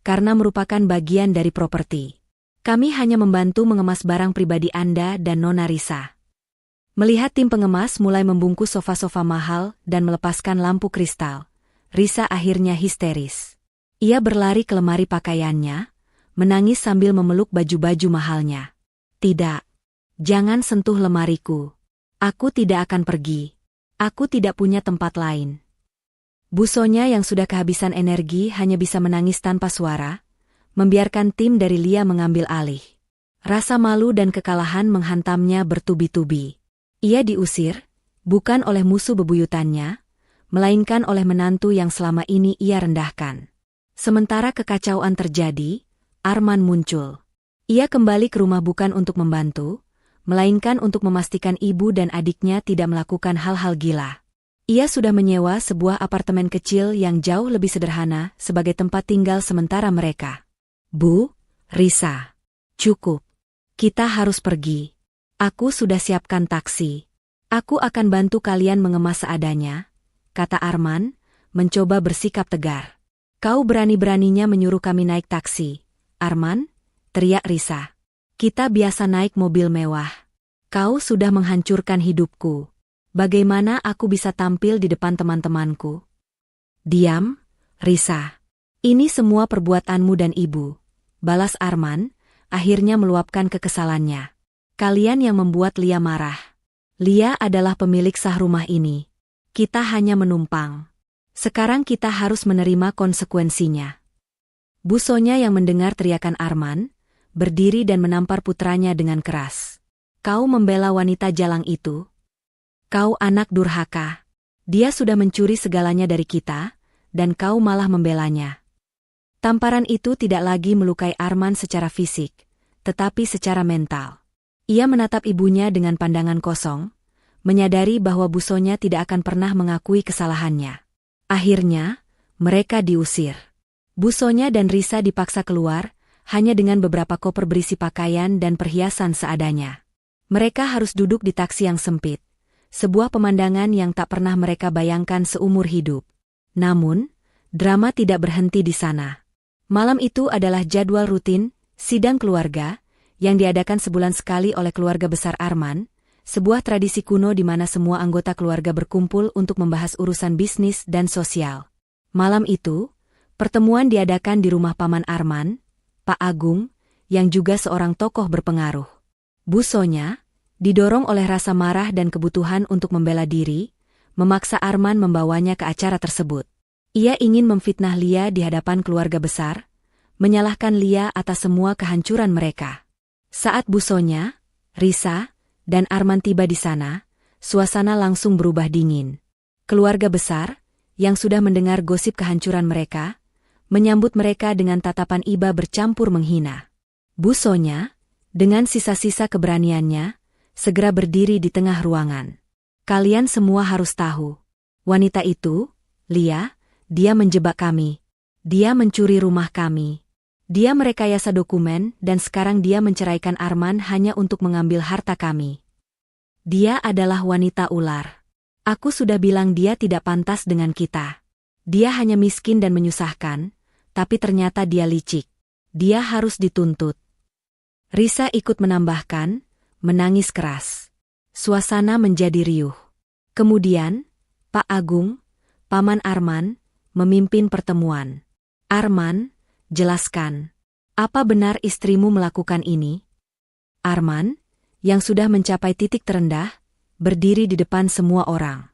karena merupakan bagian dari properti. Kami hanya membantu mengemas barang pribadi Anda dan Nona Risa. Melihat tim pengemas mulai membungkus sofa-sofa mahal dan melepaskan lampu kristal, Risa akhirnya histeris. Ia berlari ke lemari pakaiannya, menangis sambil memeluk baju-baju mahalnya. Tidak. Jangan sentuh lemariku. Aku tidak akan pergi. Aku tidak punya tempat lain. Busonya yang sudah kehabisan energi hanya bisa menangis tanpa suara, membiarkan tim dari Lia mengambil alih. Rasa malu dan kekalahan menghantamnya bertubi-tubi. Ia diusir, bukan oleh musuh bebuyutannya, melainkan oleh menantu yang selama ini ia rendahkan. Sementara kekacauan terjadi, Arman muncul. Ia kembali ke rumah bukan untuk membantu, melainkan untuk memastikan ibu dan adiknya tidak melakukan hal-hal gila. Ia sudah menyewa sebuah apartemen kecil yang jauh lebih sederhana sebagai tempat tinggal sementara mereka. Bu, Risa. Cukup. Kita harus pergi. Aku sudah siapkan taksi. Aku akan bantu kalian mengemas seadanya, kata Arman, mencoba bersikap tegar. Kau berani-beraninya menyuruh kami naik taksi, Arman? Teriak Risa. Kita biasa naik mobil mewah. Kau sudah menghancurkan hidupku. Bagaimana aku bisa tampil di depan teman-temanku? Diam, Risa. Ini semua perbuatanmu dan ibu. Balas Arman, akhirnya meluapkan kekesalannya. Kalian yang membuat Lia marah. Lia adalah pemilik sah rumah ini. Kita hanya menumpang. Sekarang kita harus menerima konsekuensinya. Busonya yang mendengar teriakan Arman, berdiri dan menampar putranya dengan keras. Kau membela wanita jalang itu? Kau anak durhaka. Dia sudah mencuri segalanya dari kita, dan kau malah membelanya. Tamparan itu tidak lagi melukai Arman secara fisik, tetapi secara mental. Ia menatap ibunya dengan pandangan kosong, menyadari bahwa busonya tidak akan pernah mengakui kesalahannya. Akhirnya, mereka diusir. Busonya dan Risa dipaksa keluar, hanya dengan beberapa koper berisi pakaian dan perhiasan seadanya. Mereka harus duduk di taksi yang sempit, sebuah pemandangan yang tak pernah mereka bayangkan seumur hidup. Namun, drama tidak berhenti di sana. Malam itu adalah jadwal rutin, sidang keluarga, yang diadakan sebulan sekali oleh keluarga besar Arman, sebuah tradisi kuno di mana semua anggota keluarga berkumpul untuk membahas urusan bisnis dan sosial. Malam itu, pertemuan diadakan di rumah Paman Arman, Pak Agung, yang juga seorang tokoh berpengaruh. Busonya, didorong oleh rasa marah dan kebutuhan untuk membela diri, memaksa Arman membawanya ke acara tersebut. Ia ingin memfitnah Lia di hadapan keluarga besar, menyalahkan Lia atas semua kehancuran mereka. Saat busonya, Risa, dan Arman tiba di sana, suasana langsung berubah dingin. Keluarga besar, yang sudah mendengar gosip kehancuran mereka, menyambut mereka dengan tatapan iba bercampur menghina. Busonya, dengan sisa-sisa keberaniannya, segera berdiri di tengah ruangan. Kalian semua harus tahu. Wanita itu, Lia, dia menjebak kami. Dia mencuri rumah kami. Dia merekayasa dokumen dan sekarang dia menceraikan Arman hanya untuk mengambil harta kami. Dia adalah wanita ular. Aku sudah bilang dia tidak pantas dengan kita. Dia hanya miskin dan menyusahkan, tapi ternyata dia licik. Dia harus dituntut. Risa ikut menambahkan, menangis keras. Suasana menjadi riuh. Kemudian, Pak Agung, Paman Arman, memimpin pertemuan. Arman, jelaskan. Apa benar istrimu melakukan ini? Arman, yang sudah mencapai titik terendah, berdiri di depan semua orang.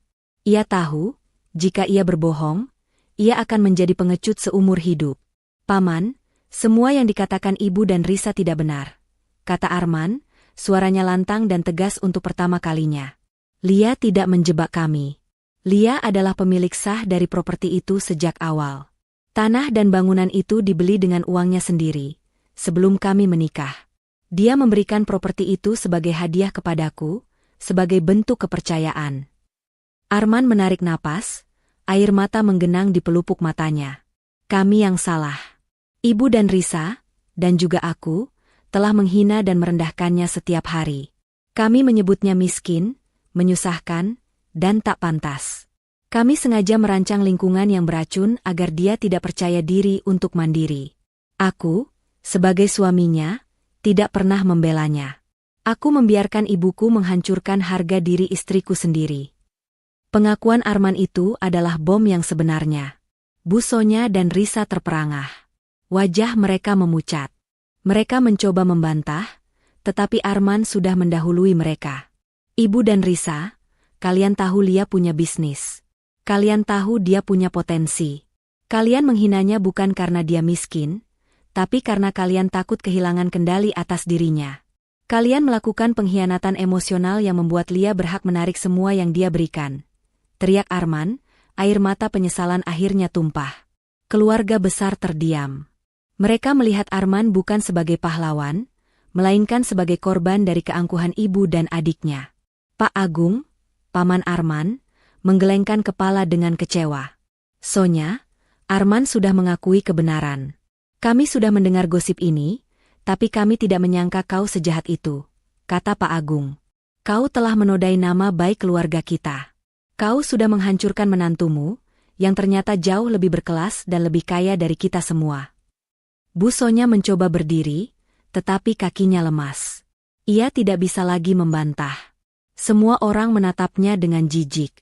Ia tahu, jika ia berbohong, ia akan menjadi pengecut seumur hidup. Paman, semua yang dikatakan ibu dan Risa tidak benar, kata Arman, suaranya lantang dan tegas untuk pertama kalinya. Lia tidak menjebak kami. Lia adalah pemilik sah dari properti itu sejak awal. Tanah dan bangunan itu dibeli dengan uangnya sendiri, sebelum kami menikah. Dia memberikan properti itu sebagai hadiah kepadaku, sebagai bentuk kepercayaan. Arman menarik napas, air mata menggenang di pelupuk matanya. Kami yang salah. Ibu dan Risa, dan juga aku, telah menghina dan merendahkannya setiap hari. Kami menyebutnya miskin, menyusahkan, dan tak pantas. Kami sengaja merancang lingkungan yang beracun agar dia tidak percaya diri untuk mandiri. Aku, sebagai suaminya, tidak pernah membelanya. Aku membiarkan ibuku menghancurkan harga diri istriku sendiri. Pengakuan Arman itu adalah bom yang sebenarnya. Bu Sonya dan Risa terperangah. Wajah mereka memucat. Mereka mencoba membantah, tetapi Arman sudah mendahului mereka. Ibu dan Risa, kalian tahu Lia punya bisnis. Kalian tahu dia punya potensi. Kalian menghinanya bukan karena dia miskin, tapi karena kalian takut kehilangan kendali atas dirinya. Kalian melakukan pengkhianatan emosional yang membuat Lia berhak menarik semua yang dia berikan. Teriak Arman, air mata penyesalan akhirnya tumpah. Keluarga besar terdiam. Mereka melihat Arman bukan sebagai pahlawan, melainkan sebagai korban dari keangkuhan ibu dan adiknya. Pak Agung, Paman Arman, menggelengkan kepala dengan kecewa. Sonya, Arman sudah mengakui kebenaran. Kami sudah mendengar gosip ini, tapi kami tidak menyangka kau sejahat itu, kata Pak Agung. Kau telah menodai nama baik keluarga kita. Kau sudah menghancurkan menantumu, yang ternyata jauh lebih berkelas dan lebih kaya dari kita semua. Bu Sonya mencoba berdiri, tetapi kakinya lemas. Ia tidak bisa lagi membantah. Semua orang menatapnya dengan jijik.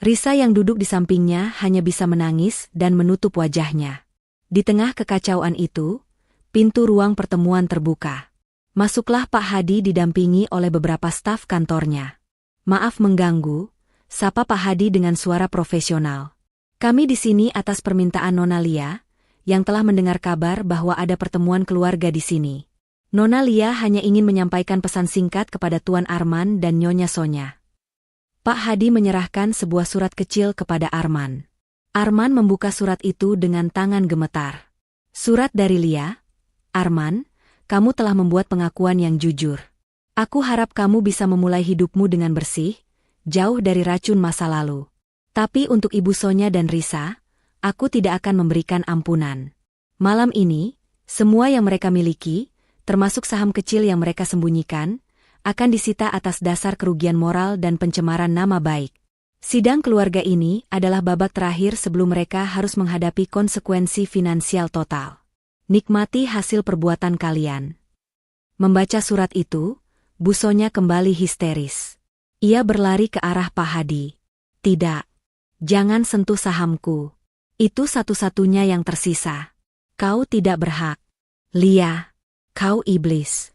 Risa yang duduk di sampingnya hanya bisa menangis dan menutup wajahnya. Di tengah kekacauan itu, pintu ruang pertemuan terbuka. Masuklah Pak Hadi didampingi oleh beberapa staf kantornya. Maaf mengganggu, sapa Pak Hadi dengan suara profesional. Kami di sini atas permintaan Nona Lia, yang telah mendengar kabar bahwa ada pertemuan keluarga di sini. Nona Lia hanya ingin menyampaikan pesan singkat kepada Tuan Arman dan Nyonya Sonya. Pak Hadi menyerahkan sebuah surat kecil kepada Arman. Arman membuka surat itu dengan tangan gemetar. Surat dari Lia. Arman, kamu telah membuat pengakuan yang jujur. Aku harap kamu bisa memulai hidupmu dengan bersih, jauh dari racun masa lalu. Tapi untuk Ibu Sonya dan Risa, aku tidak akan memberikan ampunan. Malam ini, semua yang mereka miliki, termasuk saham kecil yang mereka sembunyikan, akan disita atas dasar kerugian moral dan pencemaran nama baik. Sidang keluarga ini adalah babak terakhir sebelum mereka harus menghadapi konsekuensi finansial total. Nikmati hasil perbuatan kalian. Membaca surat itu, Bu Sonya kembali histeris. Ia berlari ke arah Pak Hadi. Tidak. Jangan sentuh sahamku. Itu satu-satunya yang tersisa. Kau tidak berhak. Lia, kau iblis.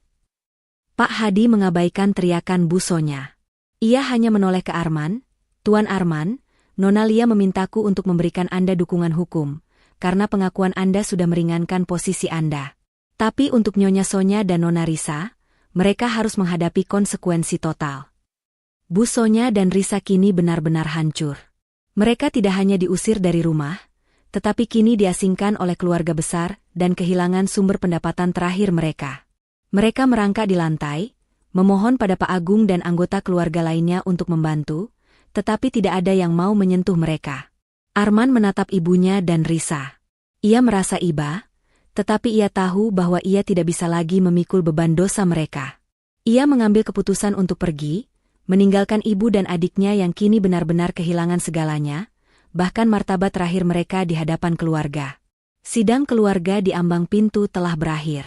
Pak Hadi mengabaikan teriakan Bu Sonya. Ia hanya menoleh ke Arman. Tuan Arman, Nona Lia memintaku untuk memberikan Anda dukungan hukum, karena pengakuan Anda sudah meringankan posisi Anda. Tapi untuk Nyonya Sonya dan Nona Risa, mereka harus menghadapi konsekuensi total. Bu Sonya dan Risa kini benar-benar hancur. Mereka tidak hanya diusir dari rumah, tetapi kini diasingkan oleh keluarga besar dan kehilangan sumber pendapatan terakhir mereka. Mereka merangkak di lantai, memohon pada Pak Agung dan anggota keluarga lainnya untuk membantu, tetapi tidak ada yang mau menyentuh mereka. Arman menatap ibunya dan Risa. Ia merasa iba, tetapi ia tahu bahwa ia tidak bisa lagi memikul beban dosa mereka. Ia mengambil keputusan untuk pergi, meninggalkan ibu dan adiknya yang kini benar-benar kehilangan segalanya, bahkan martabat terakhir mereka di hadapan keluarga. Sidang keluarga di ambang pintu telah berakhir.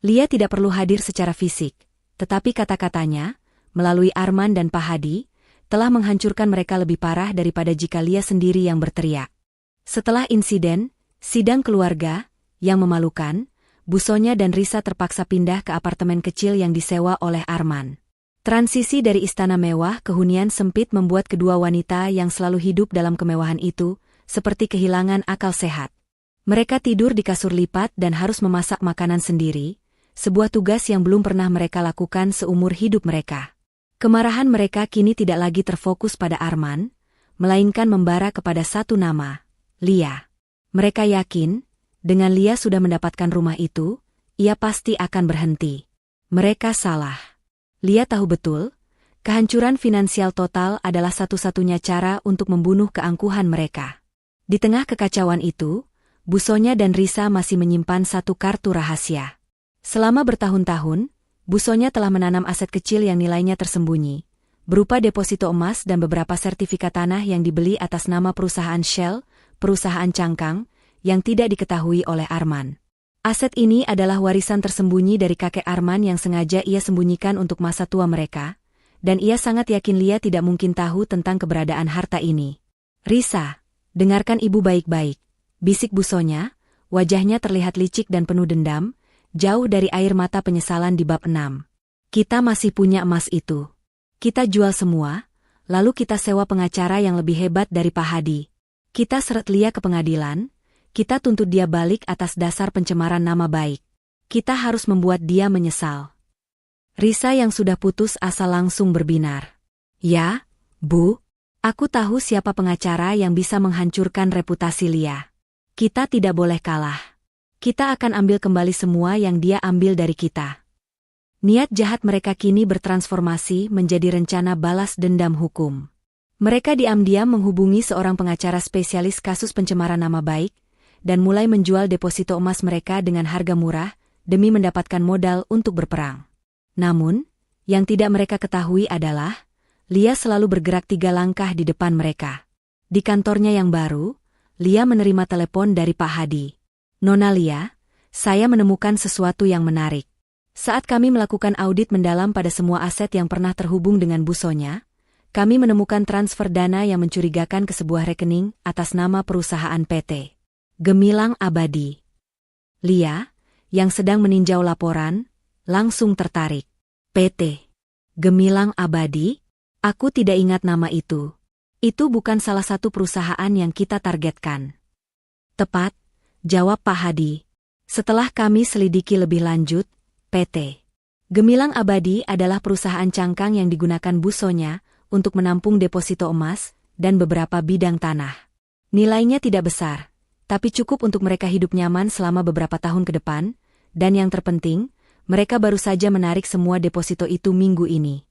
Lia tidak perlu hadir secara fisik, tetapi kata-katanya, melalui Arman dan Pak Hadi, telah menghancurkan mereka lebih parah daripada jika Lia sendiri yang berteriak. Setelah insiden, sidang keluarga, yang memalukan, Bu Sonya dan Risa terpaksa pindah ke apartemen kecil yang disewa oleh Arman. Transisi dari istana mewah ke hunian sempit membuat kedua wanita yang selalu hidup dalam kemewahan itu, seperti kehilangan akal sehat. Mereka tidur di kasur lipat dan harus memasak makanan sendiri, sebuah tugas yang belum pernah mereka lakukan seumur hidup mereka. Kemarahan mereka kini tidak lagi terfokus pada Arman, melainkan membara kepada satu nama, Lia. Mereka yakin, dengan Lia sudah mendapatkan rumah itu, ia pasti akan berhenti. Mereka salah. Lia tahu betul, kehancuran finansial total adalah satu-satunya cara untuk membunuh keangkuhan mereka. Di tengah kekacauan itu, Bu Sonya dan Risa masih menyimpan satu kartu rahasia. Selama bertahun-tahun, Bu Sonya telah menanam aset kecil yang nilainya tersembunyi, berupa deposito emas dan beberapa sertifikat tanah yang dibeli atas nama perusahaan Shell, perusahaan cangkang, yang tidak diketahui oleh Arman. Aset ini adalah warisan tersembunyi dari kakek Arman yang sengaja ia sembunyikan untuk masa tua mereka, dan ia sangat yakin Lia tidak mungkin tahu tentang keberadaan harta ini. Risa, dengarkan ibu baik-baik, bisik Bu Sonya, wajahnya terlihat licik dan penuh dendam, jauh dari air mata penyesalan di bab 6. Kita masih punya emas itu. Kita jual semua, lalu kita sewa pengacara yang lebih hebat dari Pak Hadi. Kita seret Lia ke pengadilan, kita tuntut dia balik atas dasar pencemaran nama baik. Kita harus membuat dia menyesal. Risa yang sudah putus asa langsung berbinar. Ya, Bu, aku tahu siapa pengacara yang bisa menghancurkan reputasi Lia. Kita tidak boleh kalah. Kita akan ambil kembali semua yang dia ambil dari kita. Niat jahat mereka kini bertransformasi menjadi rencana balas dendam hukum. Mereka diam-diam menghubungi seorang pengacara spesialis kasus pencemaran nama baik, dan mulai menjual deposito emas mereka dengan harga murah, demi mendapatkan modal untuk berperang. Namun, yang tidak mereka ketahui adalah, Lia selalu bergerak 3 langkah di depan mereka. Di kantornya yang baru, Lia menerima telepon dari Pak Hadi. Nona Lia, saya menemukan sesuatu yang menarik. Saat kami melakukan audit mendalam pada semua aset yang pernah terhubung dengan Bu Sonya, kami menemukan transfer dana yang mencurigakan ke sebuah rekening atas nama perusahaan PT Gemilang Abadi. Lia, yang sedang meninjau laporan, langsung tertarik. PT Gemilang Abadi? Aku tidak ingat nama itu. Itu bukan salah satu perusahaan yang kita targetkan. Tepat, jawab Pak Hadi. Setelah kami selidiki lebih lanjut, PT Gemilang Abadi adalah perusahaan cangkang yang digunakan Bu Sonya untuk menampung deposito emas dan beberapa bidang tanah. Nilainya tidak besar, tapi cukup untuk mereka hidup nyaman selama beberapa tahun ke depan, dan yang terpenting, mereka baru saja menarik semua deposito itu minggu ini.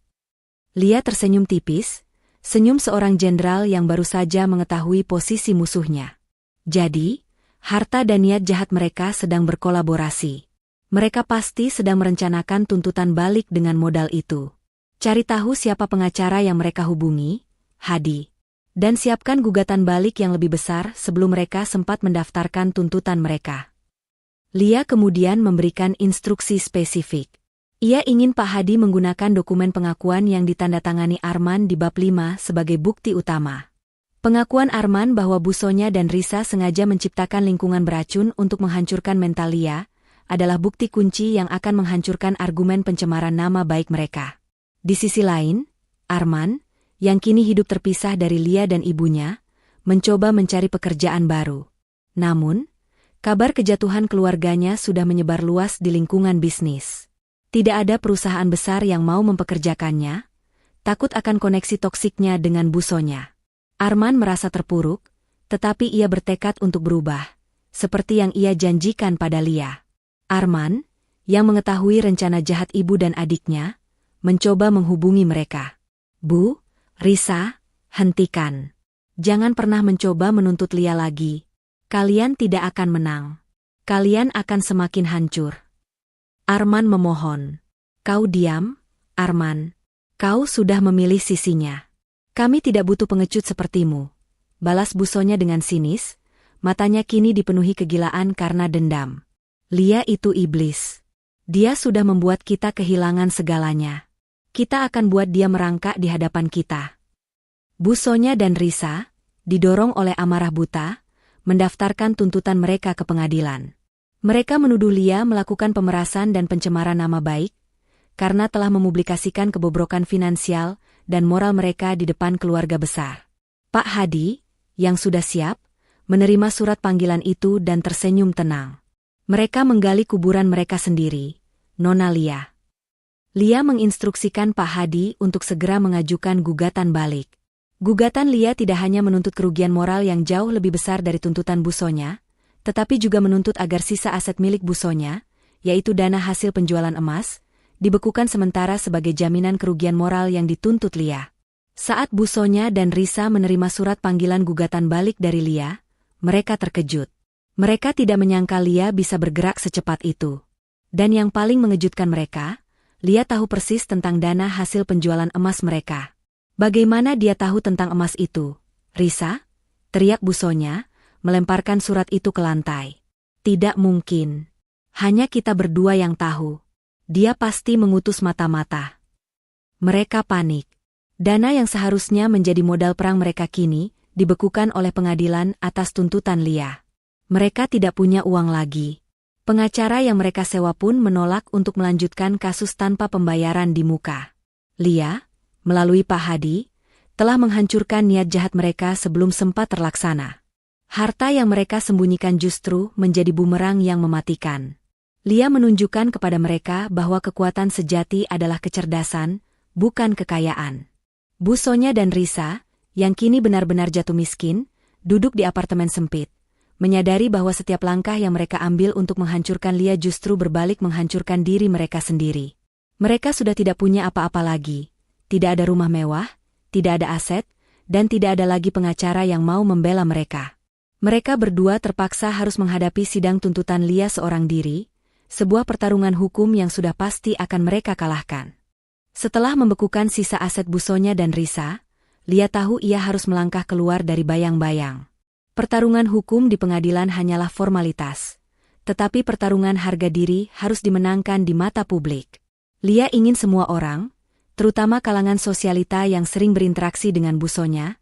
Lia tersenyum tipis, senyum seorang jenderal yang baru saja mengetahui posisi musuhnya. Jadi, harta dan niat jahat mereka sedang berkolaborasi. Mereka pasti sedang merencanakan tuntutan balik dengan modal itu. Cari tahu siapa pengacara yang mereka hubungi, Hadi. Dan siapkan gugatan balik yang lebih besar sebelum mereka sempat mendaftarkan tuntutan mereka. Lia kemudian memberikan instruksi spesifik. Ia ingin Pak Hadi menggunakan dokumen pengakuan yang ditandatangani Arman di bab 5 sebagai bukti utama. Pengakuan Arman bahwa Bu Sonya dan Risa sengaja menciptakan lingkungan beracun untuk menghancurkan mental Lia, adalah bukti kunci yang akan menghancurkan argumen pencemaran nama baik mereka. Di sisi lain, Arman, yang kini hidup terpisah dari Lia dan ibunya, mencoba mencari pekerjaan baru. Namun, kabar kejatuhan keluarganya sudah menyebar luas di lingkungan bisnis. Tidak ada perusahaan besar yang mau mempekerjakannya, takut akan koneksi toksiknya dengan Bu Sonya. Arman merasa terpuruk, tetapi ia bertekad untuk berubah, seperti yang ia janjikan pada Lia. Arman, yang mengetahui rencana jahat ibu dan adiknya, mencoba menghubungi mereka. Bu, Risa, hentikan. Jangan pernah mencoba menuntut Lia lagi. Kalian tidak akan menang. Kalian akan semakin hancur. Arman memohon. Kau diam, Arman. Kau sudah memilih sisinya. Kami tidak butuh pengecut sepertimu. Balas Bu Sonya dengan sinis, matanya kini dipenuhi kegilaan karena dendam. Lia itu iblis. Dia sudah membuat kita kehilangan segalanya. Kita akan buat dia merangkak di hadapan kita. Bu Sonya dan Risa, didorong oleh amarah buta, mendaftarkan tuntutan mereka ke pengadilan. Mereka menuduh Lia melakukan pemerasan dan pencemaran nama baik, karena telah memublikasikan kebobrokan finansial dan moral mereka di depan keluarga besar. Pak Hadi, yang sudah siap, menerima surat panggilan itu dan tersenyum tenang. Mereka menggali kuburan mereka sendiri, Nona Lia. Lia menginstruksikan Pak Hadi untuk segera mengajukan gugatan balik. Gugatan Lia tidak hanya menuntut kerugian moral yang jauh lebih besar dari tuntutan Bu Sonya, tetapi juga menuntut agar sisa aset milik Bu Sonya, yaitu dana hasil penjualan emas, dibekukan sementara sebagai jaminan kerugian moral yang dituntut Lia. Saat Bu Sonya dan Risa menerima surat panggilan gugatan balik dari Lia, mereka terkejut. Mereka tidak menyangka Lia bisa bergerak secepat itu. Dan yang paling mengejutkan mereka, Lia tahu persis tentang dana hasil penjualan emas mereka. Bagaimana dia tahu tentang emas itu? Risa? Teriak Bu Sonya, melemparkan surat itu ke lantai. Tidak mungkin. Hanya kita berdua yang tahu. Dia pasti mengutus mata-mata. Mereka panik. Dana yang seharusnya menjadi modal perang mereka kini dibekukan oleh pengadilan atas tuntutan Lia. Mereka tidak punya uang lagi. Pengacara yang mereka sewa pun menolak untuk melanjutkan kasus tanpa pembayaran di muka. Lia, melalui Pak Hadi, telah menghancurkan niat jahat mereka sebelum sempat terlaksana. Harta yang mereka sembunyikan justru menjadi bumerang yang mematikan. Lia menunjukkan kepada mereka bahwa kekuatan sejati adalah kecerdasan, bukan kekayaan. Bu Sonya dan Risa, yang kini benar-benar jatuh miskin, duduk di apartemen sempit, menyadari bahwa setiap langkah yang mereka ambil untuk menghancurkan Lia justru berbalik menghancurkan diri mereka sendiri. Mereka sudah tidak punya apa-apa lagi, tidak ada rumah mewah, tidak ada aset, dan tidak ada lagi pengacara yang mau membela mereka. Mereka berdua terpaksa harus menghadapi sidang tuntutan Lia seorang diri, sebuah pertarungan hukum yang sudah pasti akan mereka kalahkan. Setelah membekukan sisa aset Bu Sonya dan Risa, Lia tahu ia harus melangkah keluar dari bayang-bayang. Pertarungan hukum di pengadilan hanyalah formalitas, tetapi pertarungan harga diri harus dimenangkan di mata publik. Lia ingin semua orang, terutama kalangan sosialita yang sering berinteraksi dengan Bu Sonya,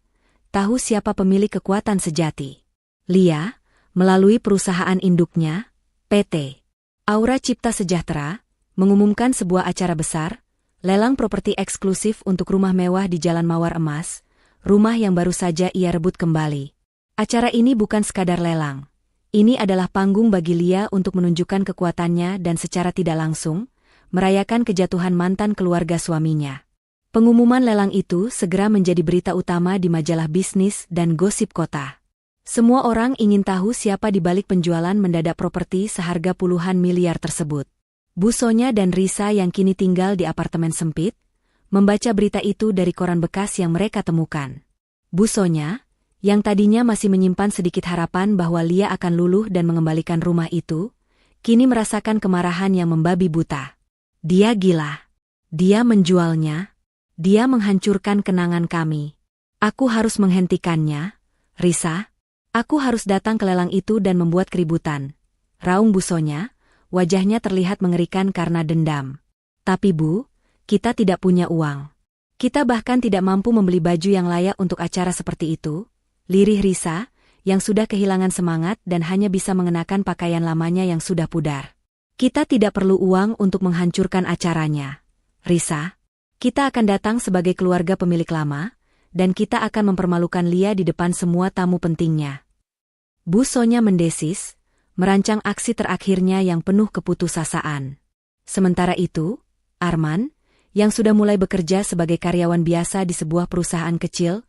tahu siapa pemilik kekuatan sejati. Lia, melalui perusahaan induknya, PT Aura Cipta Sejahtera, mengumumkan sebuah acara besar, lelang properti eksklusif untuk rumah mewah di Jalan Mawar Emas, rumah yang baru saja ia rebut kembali. Acara ini bukan sekadar lelang. Ini adalah panggung bagi Lia untuk menunjukkan kekuatannya dan secara tidak langsung, merayakan kejatuhan mantan keluarga suaminya. Pengumuman lelang itu segera menjadi berita utama di majalah bisnis dan gosip kota. Semua orang ingin tahu siapa di balik penjualan mendadak properti seharga puluhan miliar tersebut. Bu Sonya dan Risa yang kini tinggal di apartemen sempit, membaca berita itu dari koran bekas yang mereka temukan. Bu Sonya, yang tadinya masih menyimpan sedikit harapan bahwa Lia akan luluh dan mengembalikan rumah itu, kini merasakan kemarahan yang membabi buta. Dia gila. Dia menjualnya. Dia menghancurkan kenangan kami. Aku harus menghentikannya, Risa. Aku harus datang ke lelang itu dan membuat keributan. Raung Bu Sonya, wajahnya terlihat mengerikan karena dendam. Tapi Bu, kita tidak punya uang. Kita bahkan tidak mampu membeli baju yang layak untuk acara seperti itu. Lirih Risa, yang sudah kehilangan semangat dan hanya bisa mengenakan pakaian lamanya yang sudah pudar. Kita tidak perlu uang untuk menghancurkan acaranya. Risa, kita akan datang sebagai keluarga pemilik lama, dan kita akan mempermalukan Lia di depan semua tamu pentingnya. Bu Sonya mendesis, merancang aksi terakhirnya yang penuh keputusasaan. Sementara itu, Arman, yang sudah mulai bekerja sebagai karyawan biasa di sebuah perusahaan kecil,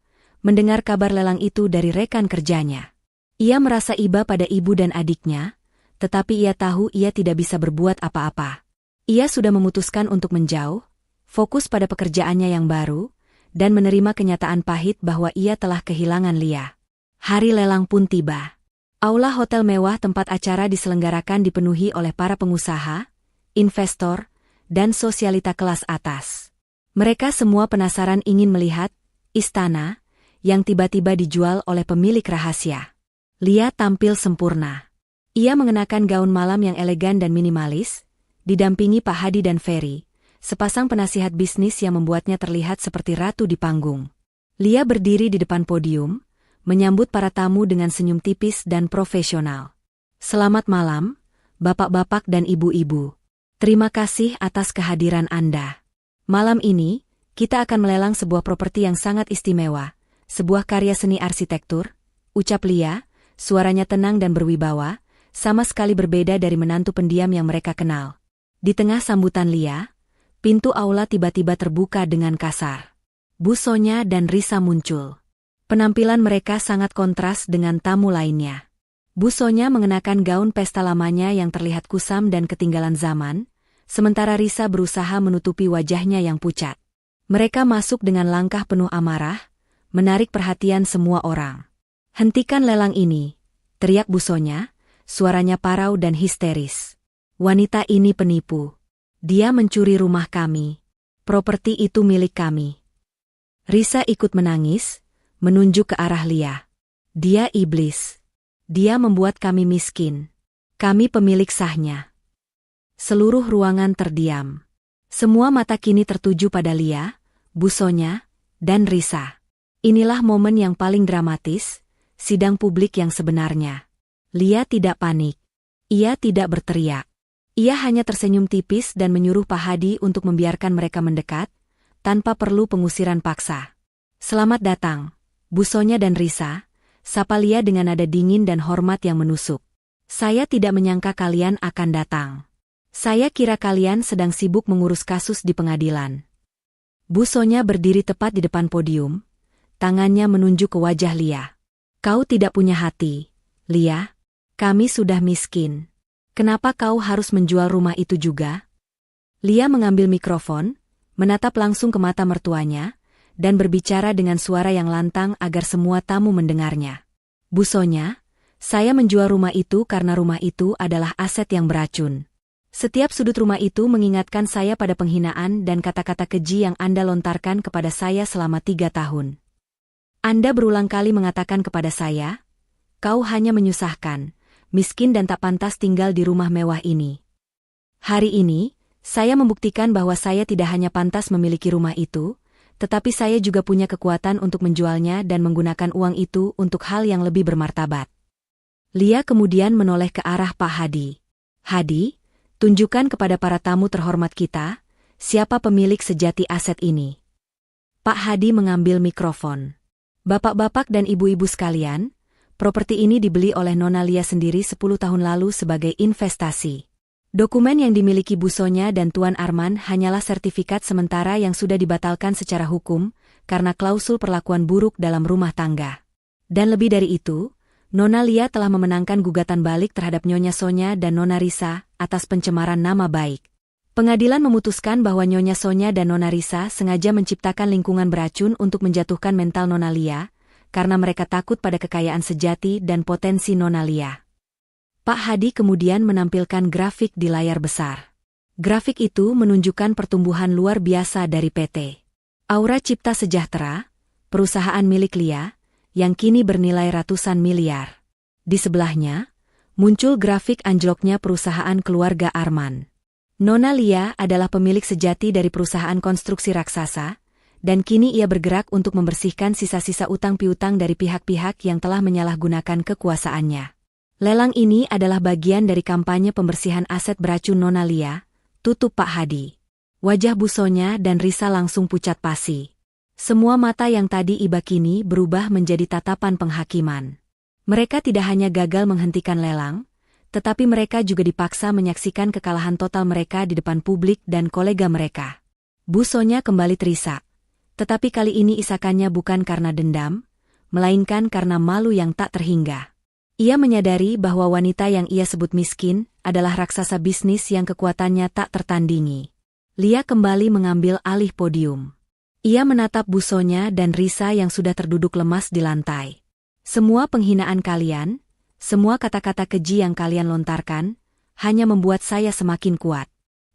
mendengar kabar lelang itu dari rekan kerjanya. Ia merasa iba pada ibu dan adiknya, tetapi ia tahu ia tidak bisa berbuat apa-apa. Ia sudah memutuskan untuk menjauh, fokus pada pekerjaannya yang baru, dan menerima kenyataan pahit bahwa ia telah kehilangan Lia. Hari lelang pun tiba. Aula hotel mewah tempat acara diselenggarakan dipenuhi oleh para pengusaha, investor, dan sosialita kelas atas. Mereka semua penasaran ingin melihat istana yang tiba-tiba dijual oleh pemilik rahasia. Lia tampil sempurna. Ia mengenakan gaun malam yang elegan dan minimalis, didampingi Pak Hadi dan Ferry, sepasang penasihat bisnis yang membuatnya terlihat seperti ratu di panggung. Lia berdiri di depan podium, menyambut para tamu dengan senyum tipis dan profesional. Selamat malam, bapak-bapak dan ibu-ibu. Terima kasih atas kehadiran Anda. Malam ini, kita akan melelang sebuah properti yang sangat istimewa, sebuah karya seni arsitektur, ucap Lia, suaranya tenang dan berwibawa, sama sekali berbeda dari menantu pendiam yang mereka kenal. Di tengah sambutan Lia, pintu aula tiba-tiba terbuka dengan kasar. Bu Sonya dan Risa muncul. Penampilan mereka sangat kontras dengan tamu lainnya. Bu Sonya mengenakan gaun pesta lamanya yang terlihat kusam dan ketinggalan zaman, sementara Risa berusaha menutupi wajahnya yang pucat. Mereka masuk dengan langkah penuh amarah, menarik perhatian semua orang. Hentikan lelang ini, teriak Bu Sonya, suaranya parau dan histeris. Wanita ini penipu. Dia mencuri rumah kami. Properti itu milik kami. Risa ikut menangis, menunjuk ke arah Lia. Dia iblis. Dia membuat kami miskin. Kami pemilik sahnya. Seluruh ruangan terdiam. Semua mata kini tertuju pada Lia, Bu Sonya, dan Risa. Inilah momen yang paling dramatis, sidang publik yang sebenarnya. Lia tidak panik. Ia tidak berteriak. Ia hanya tersenyum tipis dan menyuruh Pak Hadi untuk membiarkan mereka mendekat, tanpa perlu pengusiran paksa. Selamat datang, Bu Sonya dan Risa, sapa Lia dengan nada dingin dan hormat yang menusuk. Saya tidak menyangka kalian akan datang. Saya kira kalian sedang sibuk mengurus kasus di pengadilan. Bu Sonya berdiri tepat di depan podium, tangannya menunjuk ke wajah Lia. Kau tidak punya hati, Lia. Kami sudah miskin. Kenapa kau harus menjual rumah itu juga? Lia mengambil mikrofon, menatap langsung ke mata mertuanya, dan berbicara dengan suara yang lantang agar semua tamu mendengarnya. Bu Sonya, saya menjual rumah itu karena rumah itu adalah aset yang beracun. Setiap sudut rumah itu mengingatkan saya pada penghinaan dan kata-kata keji yang Anda lontarkan kepada saya selama 3 tahun. Anda berulang kali mengatakan kepada saya, kau hanya menyusahkan, miskin dan tak pantas tinggal di rumah mewah ini. Hari ini, saya membuktikan bahwa saya tidak hanya pantas memiliki rumah itu, tetapi saya juga punya kekuatan untuk menjualnya dan menggunakan uang itu untuk hal yang lebih bermartabat. Lia kemudian menoleh ke arah Pak Hadi. Hadi, tunjukkan kepada para tamu terhormat kita, siapa pemilik sejati aset ini. Pak Hadi mengambil mikrofon. Bapak-bapak dan ibu-ibu sekalian, properti ini dibeli oleh Nona Lia sendiri 10 tahun lalu sebagai investasi. Dokumen yang dimiliki Bu Sonya dan Tuan Arman hanyalah sertifikat sementara yang sudah dibatalkan secara hukum, karena klausul perlakuan buruk dalam rumah tangga. Dan lebih dari itu, Nona Lia telah memenangkan gugatan balik terhadap Nyonya Sonya dan Nona Risa atas pencemaran nama baik. Pengadilan memutuskan bahwa Nyonya Sonya dan Nona Risa sengaja menciptakan lingkungan beracun untuk menjatuhkan mental Nona Lia, karena mereka takut pada kekayaan sejati dan potensi Nona Lia. Pak Hadi kemudian menampilkan grafik di layar besar. Grafik itu menunjukkan pertumbuhan luar biasa dari PT Aura Cipta Sejahtera, perusahaan milik Lia, yang kini bernilai ratusan miliar. Di sebelahnya, muncul grafik anjloknya perusahaan keluarga Arman. Nona Lia adalah pemilik sejati dari perusahaan konstruksi raksasa, dan kini ia bergerak untuk membersihkan sisa-sisa utang piutang dari pihak-pihak yang telah menyalahgunakan kekuasaannya. Lelang ini adalah bagian dari kampanye pembersihan aset beracun Nona Lia, tutup Pak Hadi. Wajah Bu Sonya dan Risa langsung pucat pasi. Semua mata yang tadi iba kini berubah menjadi tatapan penghakiman. Mereka tidak hanya gagal menghentikan lelang, tetapi mereka juga dipaksa menyaksikan kekalahan total mereka di depan publik dan kolega mereka. Bu Sonya kembali terisak. Tetapi kali ini isakannya bukan karena dendam, melainkan karena malu yang tak terhingga. Ia menyadari bahwa wanita yang ia sebut miskin adalah raksasa bisnis yang kekuatannya tak tertandingi. Lia kembali mengambil alih podium. Ia menatap Bu Sonya dan Risa yang sudah terduduk lemas di lantai. Semua penghinaan kalian, semua kata-kata keji yang kalian lontarkan, hanya membuat saya semakin kuat.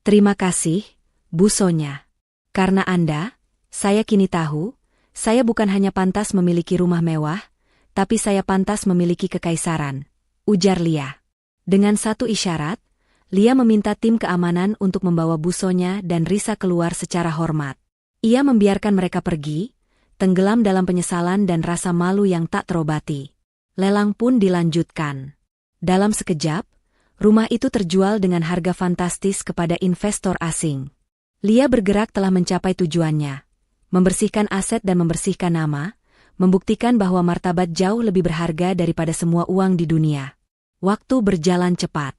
Terima kasih, Bu Sonya. Karena Anda, saya kini tahu, saya bukan hanya pantas memiliki rumah mewah, tapi saya pantas memiliki kekaisaran, ujar Lia. Dengan satu isyarat, Lia meminta tim keamanan untuk membawa Bu Sonya dan Risa keluar secara hormat. Ia membiarkan mereka pergi, tenggelam dalam penyesalan dan rasa malu yang tak terobati. Lelang pun dilanjutkan. Dalam sekejap, rumah itu terjual dengan harga fantastis kepada investor asing. Lia bergerak telah mencapai tujuannya, membersihkan aset dan membersihkan nama, membuktikan bahwa martabat jauh lebih berharga daripada semua uang di dunia. Waktu berjalan cepat.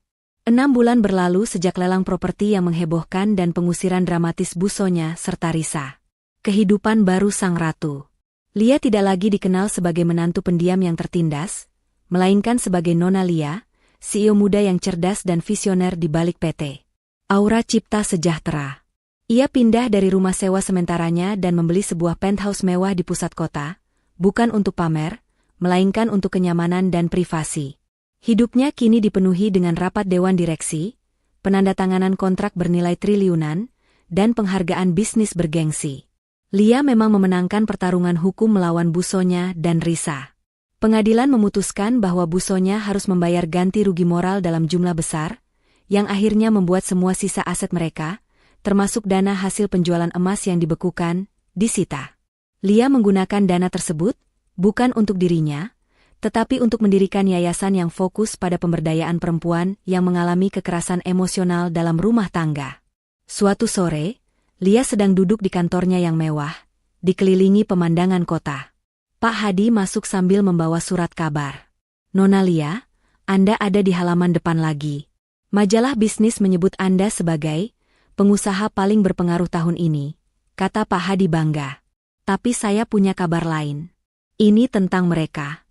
6 bulan berlalu sejak lelang properti yang menghebohkan dan pengusiran dramatis Bu Sonya serta Risa. Kehidupan baru sang ratu. Lia tidak lagi dikenal sebagai menantu pendiam yang tertindas, melainkan sebagai Nona Lia, CEO muda yang cerdas dan visioner di balik PT Aura Cipta Sejahtera. Ia pindah dari rumah sewa sementaranya dan membeli sebuah penthouse mewah di pusat kota, bukan untuk pamer, melainkan untuk kenyamanan dan privasi. Hidupnya kini dipenuhi dengan rapat dewan direksi, penandatanganan kontrak bernilai triliunan, dan penghargaan bisnis bergengsi. Lia memang memenangkan pertarungan hukum melawan Bu Sonya dan Risa. Pengadilan memutuskan bahwa Bu Sonya harus membayar ganti rugi moral dalam jumlah besar, yang akhirnya membuat semua sisa aset mereka, termasuk dana hasil penjualan emas yang dibekukan, disita. Lia menggunakan dana tersebut, bukan untuk dirinya, tetapi untuk mendirikan yayasan yang fokus pada pemberdayaan perempuan yang mengalami kekerasan emosional dalam rumah tangga. Suatu sore, Lia sedang duduk di kantornya yang mewah, dikelilingi pemandangan kota. Pak Hadi masuk sambil membawa surat kabar. "Nona Lia, Anda ada di halaman depan lagi. Majalah bisnis menyebut Anda sebagai pengusaha paling berpengaruh tahun ini," kata Pak Hadi bangga. "Tapi saya punya kabar lain. Ini tentang mereka."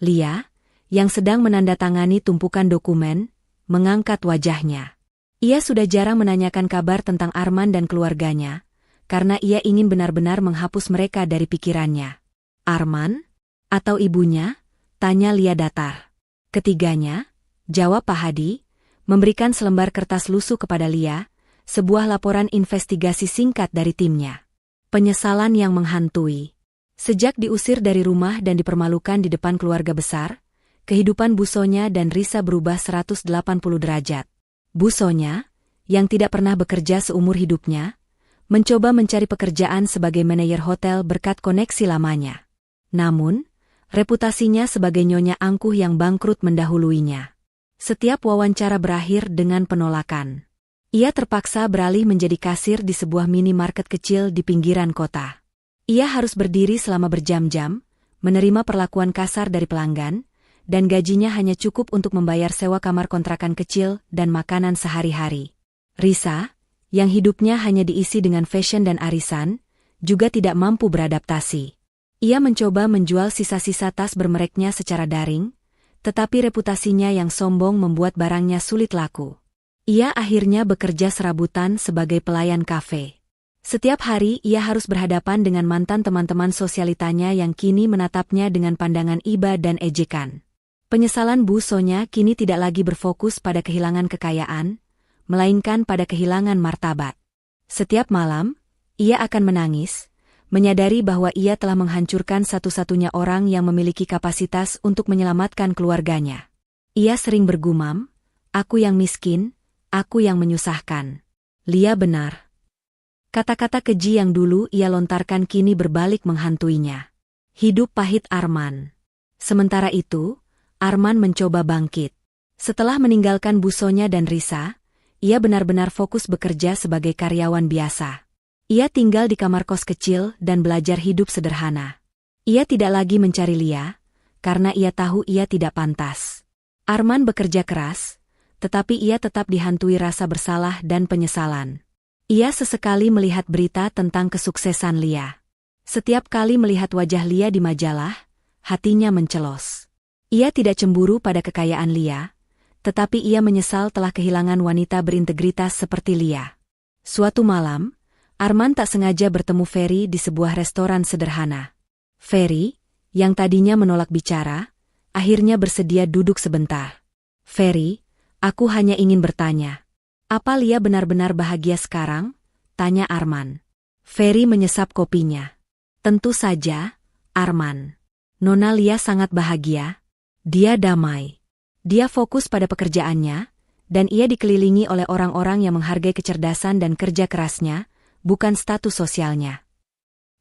Lia, yang sedang menandatangani tumpukan dokumen, mengangkat wajahnya. Ia sudah jarang menanyakan kabar tentang Arman dan keluarganya, karena ia ingin benar-benar menghapus mereka dari pikirannya. "Arman? Atau ibunya?" tanya Lia datar. "Ketiganya," jawab Pak Hadi, memberikan selembar kertas lusuh kepada Lia, sebuah laporan investigasi singkat dari timnya. Penyesalan yang menghantui. Sejak diusir dari rumah dan dipermalukan di depan keluarga besar, kehidupan Bu Sonya dan Risa berubah 180 derajat. Bu Sonya, yang tidak pernah bekerja seumur hidupnya, mencoba mencari pekerjaan sebagai manajer hotel berkat koneksi lamanya. Namun, reputasinya sebagai nyonya angkuh yang bangkrut mendahuluinya. Setiap wawancara berakhir dengan penolakan. Ia terpaksa beralih menjadi kasir di sebuah minimarket kecil di pinggiran kota. Ia harus berdiri selama berjam-jam, menerima perlakuan kasar dari pelanggan, dan gajinya hanya cukup untuk membayar sewa kamar kontrakan kecil dan makanan sehari-hari. Risa, yang hidupnya hanya diisi dengan fashion dan arisan, juga tidak mampu beradaptasi. Ia mencoba menjual sisa-sisa tas bermereknya secara daring, tetapi reputasinya yang sombong membuat barangnya sulit laku. Ia akhirnya bekerja serabutan sebagai pelayan kafe. Setiap hari ia harus berhadapan dengan mantan teman-teman sosialitanya yang kini menatapnya dengan pandangan iba dan ejekan. Penyesalan Bu Sonya kini tidak lagi berfokus pada kehilangan kekayaan, melainkan pada kehilangan martabat. Setiap malam, ia akan menangis, menyadari bahwa ia telah menghancurkan satu-satunya orang yang memiliki kapasitas untuk menyelamatkan keluarganya. Ia sering bergumam, "Aku yang miskin, aku yang menyusahkan." Lia benar. Kata-kata keji yang dulu ia lontarkan kini berbalik menghantuinya. Hidup pahit Arman. Sementara itu, Arman mencoba bangkit. Setelah meninggalkan Bu Sonya dan Risa, ia benar-benar fokus bekerja sebagai karyawan biasa. Ia tinggal di kamar kos kecil dan belajar hidup sederhana. Ia tidak lagi mencari Lia, karena ia tahu ia tidak pantas. Arman bekerja keras, tetapi ia tetap dihantui rasa bersalah dan penyesalan. Ia sesekali melihat berita tentang kesuksesan Lia. Setiap kali melihat wajah Lia di majalah, hatinya mencelos. Ia tidak cemburu pada kekayaan Lia, tetapi ia menyesal telah kehilangan wanita berintegritas seperti Lia. Suatu malam, Arman tak sengaja bertemu Ferry di sebuah restoran sederhana. Ferry, yang tadinya menolak bicara, akhirnya bersedia duduk sebentar. "Ferry, aku hanya ingin bertanya. Apa Lia benar-benar bahagia sekarang?" tanya Arman. Ferry menyesap kopinya. "Tentu saja, Arman. Nona Lia sangat bahagia. Dia damai. Dia fokus pada pekerjaannya, dan ia dikelilingi oleh orang-orang yang menghargai kecerdasan dan kerja kerasnya, bukan status sosialnya."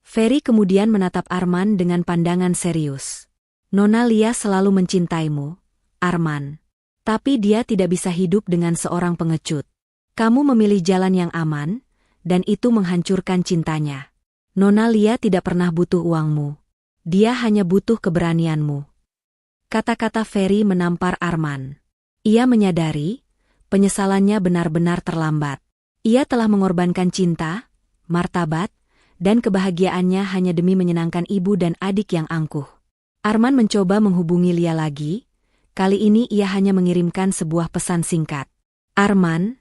Ferry kemudian menatap Arman dengan pandangan serius. "Nona Lia selalu mencintaimu, Arman. Tapi dia tidak bisa hidup dengan seorang pengecut. Kamu memilih jalan yang aman, dan itu menghancurkan cintanya. Nona Lia tidak pernah butuh uangmu. Dia hanya butuh keberanianmu." Kata-kata Ferry menampar Arman. Ia menyadari, penyesalannya benar-benar terlambat. Ia telah mengorbankan cinta, martabat, dan kebahagiaannya hanya demi menyenangkan ibu dan adik yang angkuh. Arman mencoba menghubungi Lia lagi, kali ini ia hanya mengirimkan sebuah pesan singkat. "Arman,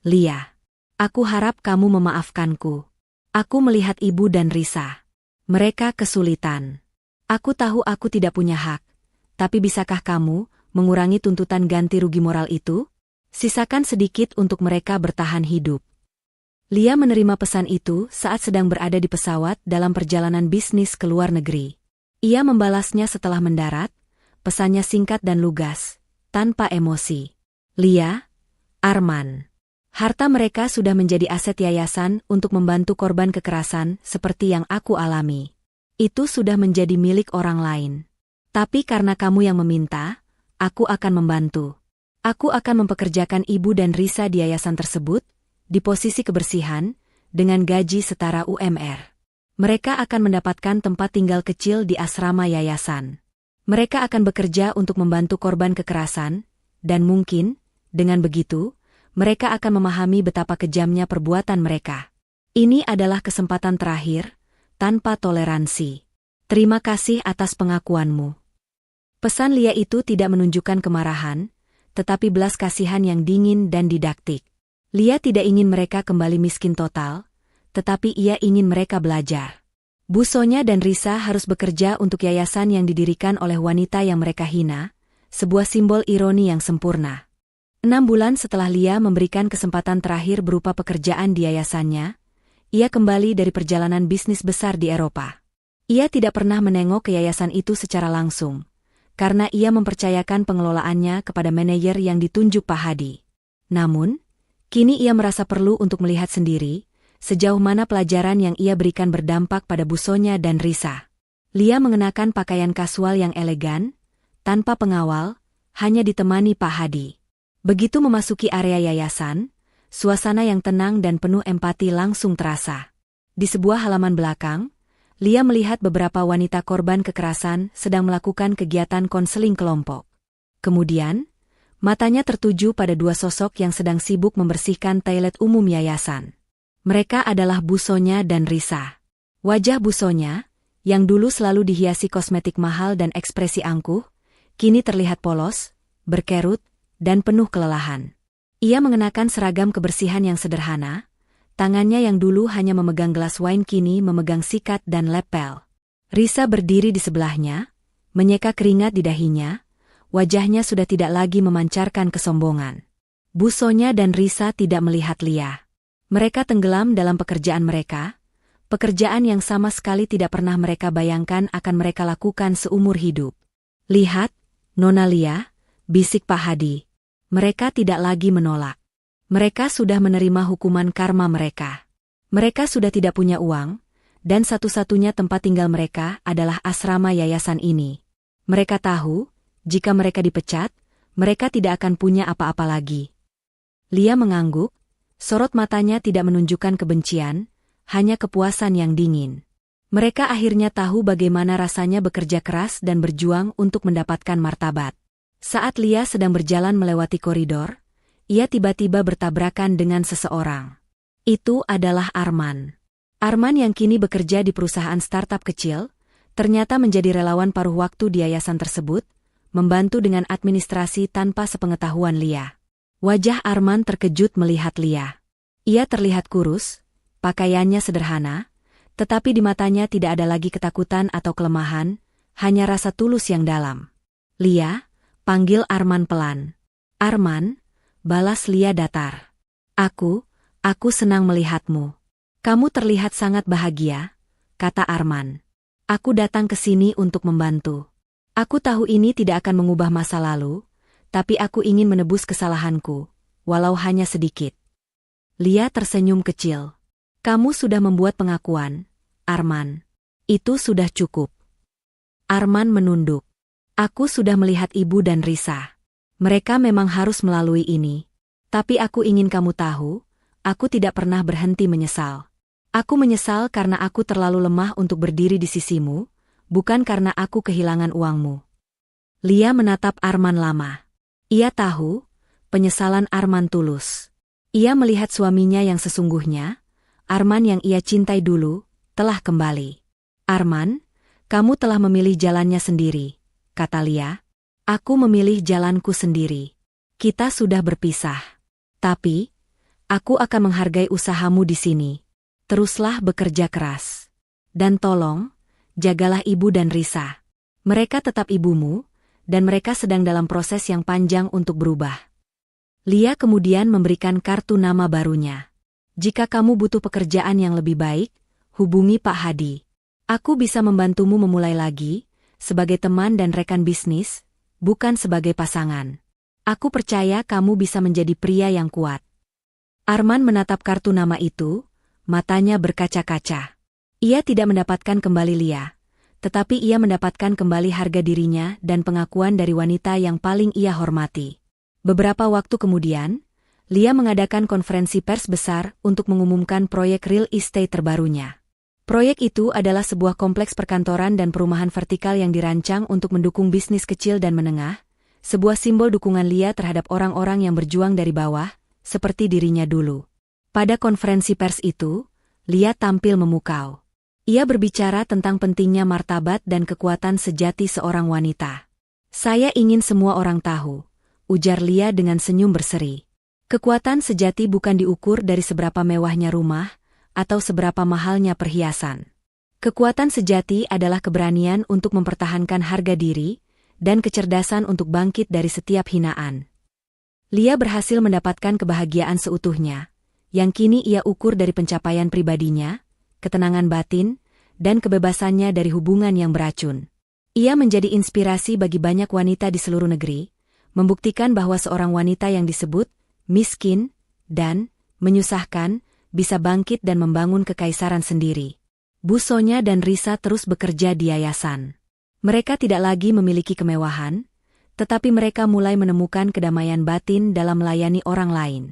Lia. Aku harap kamu memaafkanku. Aku melihat ibu dan Risa. Mereka kesulitan. Aku tahu aku tidak punya hak, tapi bisakah kamu mengurangi tuntutan ganti rugi moral itu? Sisakan sedikit untuk mereka bertahan hidup." Lia menerima pesan itu saat sedang berada di pesawat dalam perjalanan bisnis ke luar negeri. Ia membalasnya setelah mendarat, pesannya singkat dan lugas, tanpa emosi. "Lia, Arman. Harta mereka sudah menjadi aset yayasan untuk membantu korban kekerasan seperti yang aku alami. Itu sudah menjadi milik orang lain. Tapi karena kamu yang meminta, aku akan membantu. Aku akan mempekerjakan Ibu dan Risa di yayasan tersebut, di posisi kebersihan, dengan gaji setara UMR. Mereka akan mendapatkan tempat tinggal kecil di asrama yayasan. Mereka akan bekerja untuk membantu korban kekerasan, dan mungkin, dengan begitu, mereka akan memahami betapa kejamnya perbuatan mereka. Ini adalah kesempatan terakhir, tanpa toleransi. Terima kasih atas pengakuanmu. Pesan Lia itu tidak menunjukkan kemarahan, tetapi belas kasihan yang dingin dan didaktik. Lia tidak ingin mereka kembali miskin total, tetapi ia ingin mereka belajar. Bu Sonya dan Risa harus bekerja untuk yayasan yang didirikan oleh wanita yang mereka hina, sebuah simbol ironi yang sempurna. 6 bulan setelah Lia memberikan kesempatan terakhir berupa pekerjaan di yayasannya, ia kembali dari perjalanan bisnis besar di Eropa. Ia tidak pernah menengok ke yayasan itu secara langsung, karena ia mempercayakan pengelolaannya kepada manajer yang ditunjuk Pak Hadi. Namun, kini ia merasa perlu untuk melihat sendiri, sejauh mana pelajaran yang ia berikan berdampak pada Bu Sonya dan Risa. Lia mengenakan pakaian kasual yang elegan, tanpa pengawal, hanya ditemani Pak Hadi. Begitu memasuki area yayasan, suasana yang tenang dan penuh empati langsung terasa. Di sebuah halaman belakang, Lia melihat beberapa wanita korban kekerasan sedang melakukan kegiatan konseling kelompok. Kemudian, matanya tertuju pada 2 sosok yang sedang sibuk membersihkan toilet umum yayasan. Mereka adalah Bu Sonya dan Risa. Wajah Bu Sonya, yang dulu selalu dihiasi kosmetik mahal dan ekspresi angkuh, kini terlihat polos, berkerut, dan penuh kelelahan. Ia mengenakan seragam kebersihan yang sederhana, tangannya yang dulu hanya memegang gelas wine kini memegang sikat dan lepel. Risa berdiri di sebelahnya, menyeka keringat di dahinya, wajahnya sudah tidak lagi memancarkan kesombongan. Bu Sonya dan Risa tidak melihat Lia. Mereka tenggelam dalam pekerjaan mereka, pekerjaan yang sama sekali tidak pernah mereka bayangkan akan mereka lakukan seumur hidup. "Lihat, Nona Lia," bisik Pak Hadi. Mereka tidak lagi menolak. Mereka sudah menerima hukuman karma mereka. Mereka sudah tidak punya uang, dan satu-satunya tempat tinggal mereka adalah asrama yayasan ini. Mereka tahu, jika mereka dipecat, mereka tidak akan punya apa-apa lagi. Lia mengangguk, sorot matanya tidak menunjukkan kebencian, hanya kepuasan yang dingin. Mereka akhirnya tahu bagaimana rasanya bekerja keras dan berjuang untuk mendapatkan martabat. Saat Lia sedang berjalan melewati koridor, ia tiba-tiba bertabrakan dengan seseorang. Itu adalah Arman. Arman yang kini bekerja di perusahaan startup kecil, ternyata menjadi relawan paruh waktu di yayasan tersebut, membantu dengan administrasi tanpa sepengetahuan Lia. Wajah Arman terkejut melihat Lia. Ia terlihat kurus, pakaiannya sederhana, tetapi di matanya tidak ada lagi ketakutan atau kelemahan, hanya rasa tulus yang dalam. "Lia," panggil Arman pelan. "Arman," balas Lia datar. Aku senang melihatmu. Kamu terlihat sangat bahagia," kata Arman. "Aku datang ke sini untuk membantu. Aku tahu ini tidak akan mengubah masa lalu, tapi aku ingin menebus kesalahanku, walau hanya sedikit." Lia tersenyum kecil. "Kamu sudah membuat pengakuan, Arman. Itu sudah cukup." Arman menunduk. "Aku sudah melihat Ibu dan Risa. Mereka memang harus melalui ini. Tapi aku ingin kamu tahu, aku tidak pernah berhenti menyesal. Aku menyesal karena aku terlalu lemah untuk berdiri di sisimu, bukan karena aku kehilangan uangmu." Lia menatap Arman lama. Ia tahu, penyesalan Arman tulus. Ia melihat suaminya yang sesungguhnya, Arman yang ia cintai dulu, telah kembali. "Arman, kamu telah memilih jalannya sendiri," kata Lia. "Aku memilih jalanku sendiri. Kita sudah berpisah. Tapi, aku akan menghargai usahamu di sini. Teruslah bekerja keras. Dan tolong, jagalah Ibu dan Risa. Mereka tetap ibumu, dan mereka sedang dalam proses yang panjang untuk berubah." Lia kemudian memberikan kartu nama barunya. "Jika kamu butuh pekerjaan yang lebih baik, hubungi Pak Hadi. Aku bisa membantumu memulai lagi, sebagai teman dan rekan bisnis, bukan sebagai pasangan." Aku percaya kamu bisa menjadi pria yang kuat. Arman menatap kartu nama itu, matanya berkaca-kaca. Ia tidak mendapatkan kembali Lia, tetapi ia mendapatkan kembali harga dirinya dan pengakuan dari wanita yang paling ia hormati. Beberapa waktu kemudian, Lia mengadakan konferensi pers besar untuk mengumumkan proyek real estate terbarunya. Proyek itu adalah sebuah kompleks perkantoran dan perumahan vertikal yang dirancang untuk mendukung bisnis kecil dan menengah, sebuah simbol dukungan Lia terhadap orang-orang yang berjuang dari bawah, seperti dirinya dulu. Pada konferensi pers itu, Lia tampil memukau. Ia berbicara tentang pentingnya martabat dan kekuatan sejati seorang wanita. "Saya ingin semua orang tahu," ujar Lia dengan senyum berseri. "Kekuatan sejati bukan diukur dari seberapa mewahnya rumah atau seberapa mahalnya perhiasan. Kekuatan sejati adalah keberanian untuk mempertahankan harga diri dan kecerdasan untuk bangkit dari setiap hinaan." Lia berhasil mendapatkan kebahagiaan seutuhnya, yang kini ia ukur dari pencapaian pribadinya, ketenangan batin, dan kebebasannya dari hubungan yang beracun. Ia menjadi inspirasi bagi banyak wanita di seluruh negeri, membuktikan bahwa seorang wanita yang disebut miskin dan menyusahkan bisa bangkit dan membangun kekaisaran sendiri. Bu Sonya dan Risa terus bekerja di yayasan. Mereka tidak lagi memiliki kemewahan, tetapi mereka mulai menemukan kedamaian batin dalam melayani orang lain.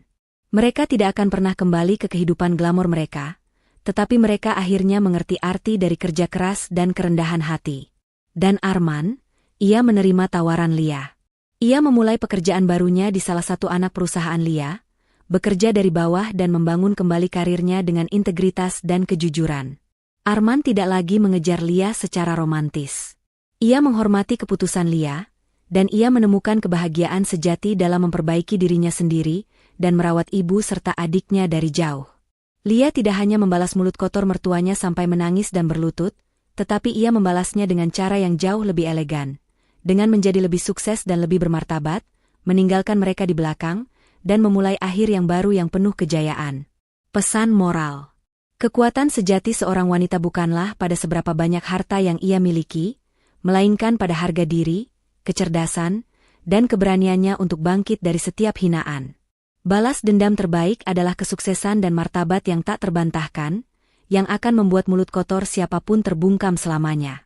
Mereka tidak akan pernah kembali ke kehidupan glamor mereka, tetapi mereka akhirnya mengerti arti dari kerja keras dan kerendahan hati. Dan Arman, ia menerima tawaran Lia. Ia memulai pekerjaan barunya di salah satu anak perusahaan Lia, bekerja dari bawah dan membangun kembali karirnya dengan integritas dan kejujuran. Arman tidak lagi mengejar Lia secara romantis. Ia menghormati keputusan Lia, dan ia menemukan kebahagiaan sejati dalam memperbaiki dirinya sendiri dan merawat ibu serta adiknya dari jauh. Lia tidak hanya membalas mulut kotor mertuanya sampai menangis dan berlutut, tetapi ia membalasnya dengan cara yang jauh lebih elegan, dengan menjadi lebih sukses dan lebih bermartabat, meninggalkan mereka di belakang, dan memulai akhir yang baru yang penuh kejayaan. Pesan moral. Kekuatan sejati seorang wanita bukanlah pada seberapa banyak harta yang ia miliki, melainkan pada harga diri, kecerdasan, dan keberaniannya untuk bangkit dari setiap hinaan. Balas dendam terbaik adalah kesuksesan dan martabat yang tak terbantahkan, yang akan membuat mulut kotor siapapun terbungkam selamanya.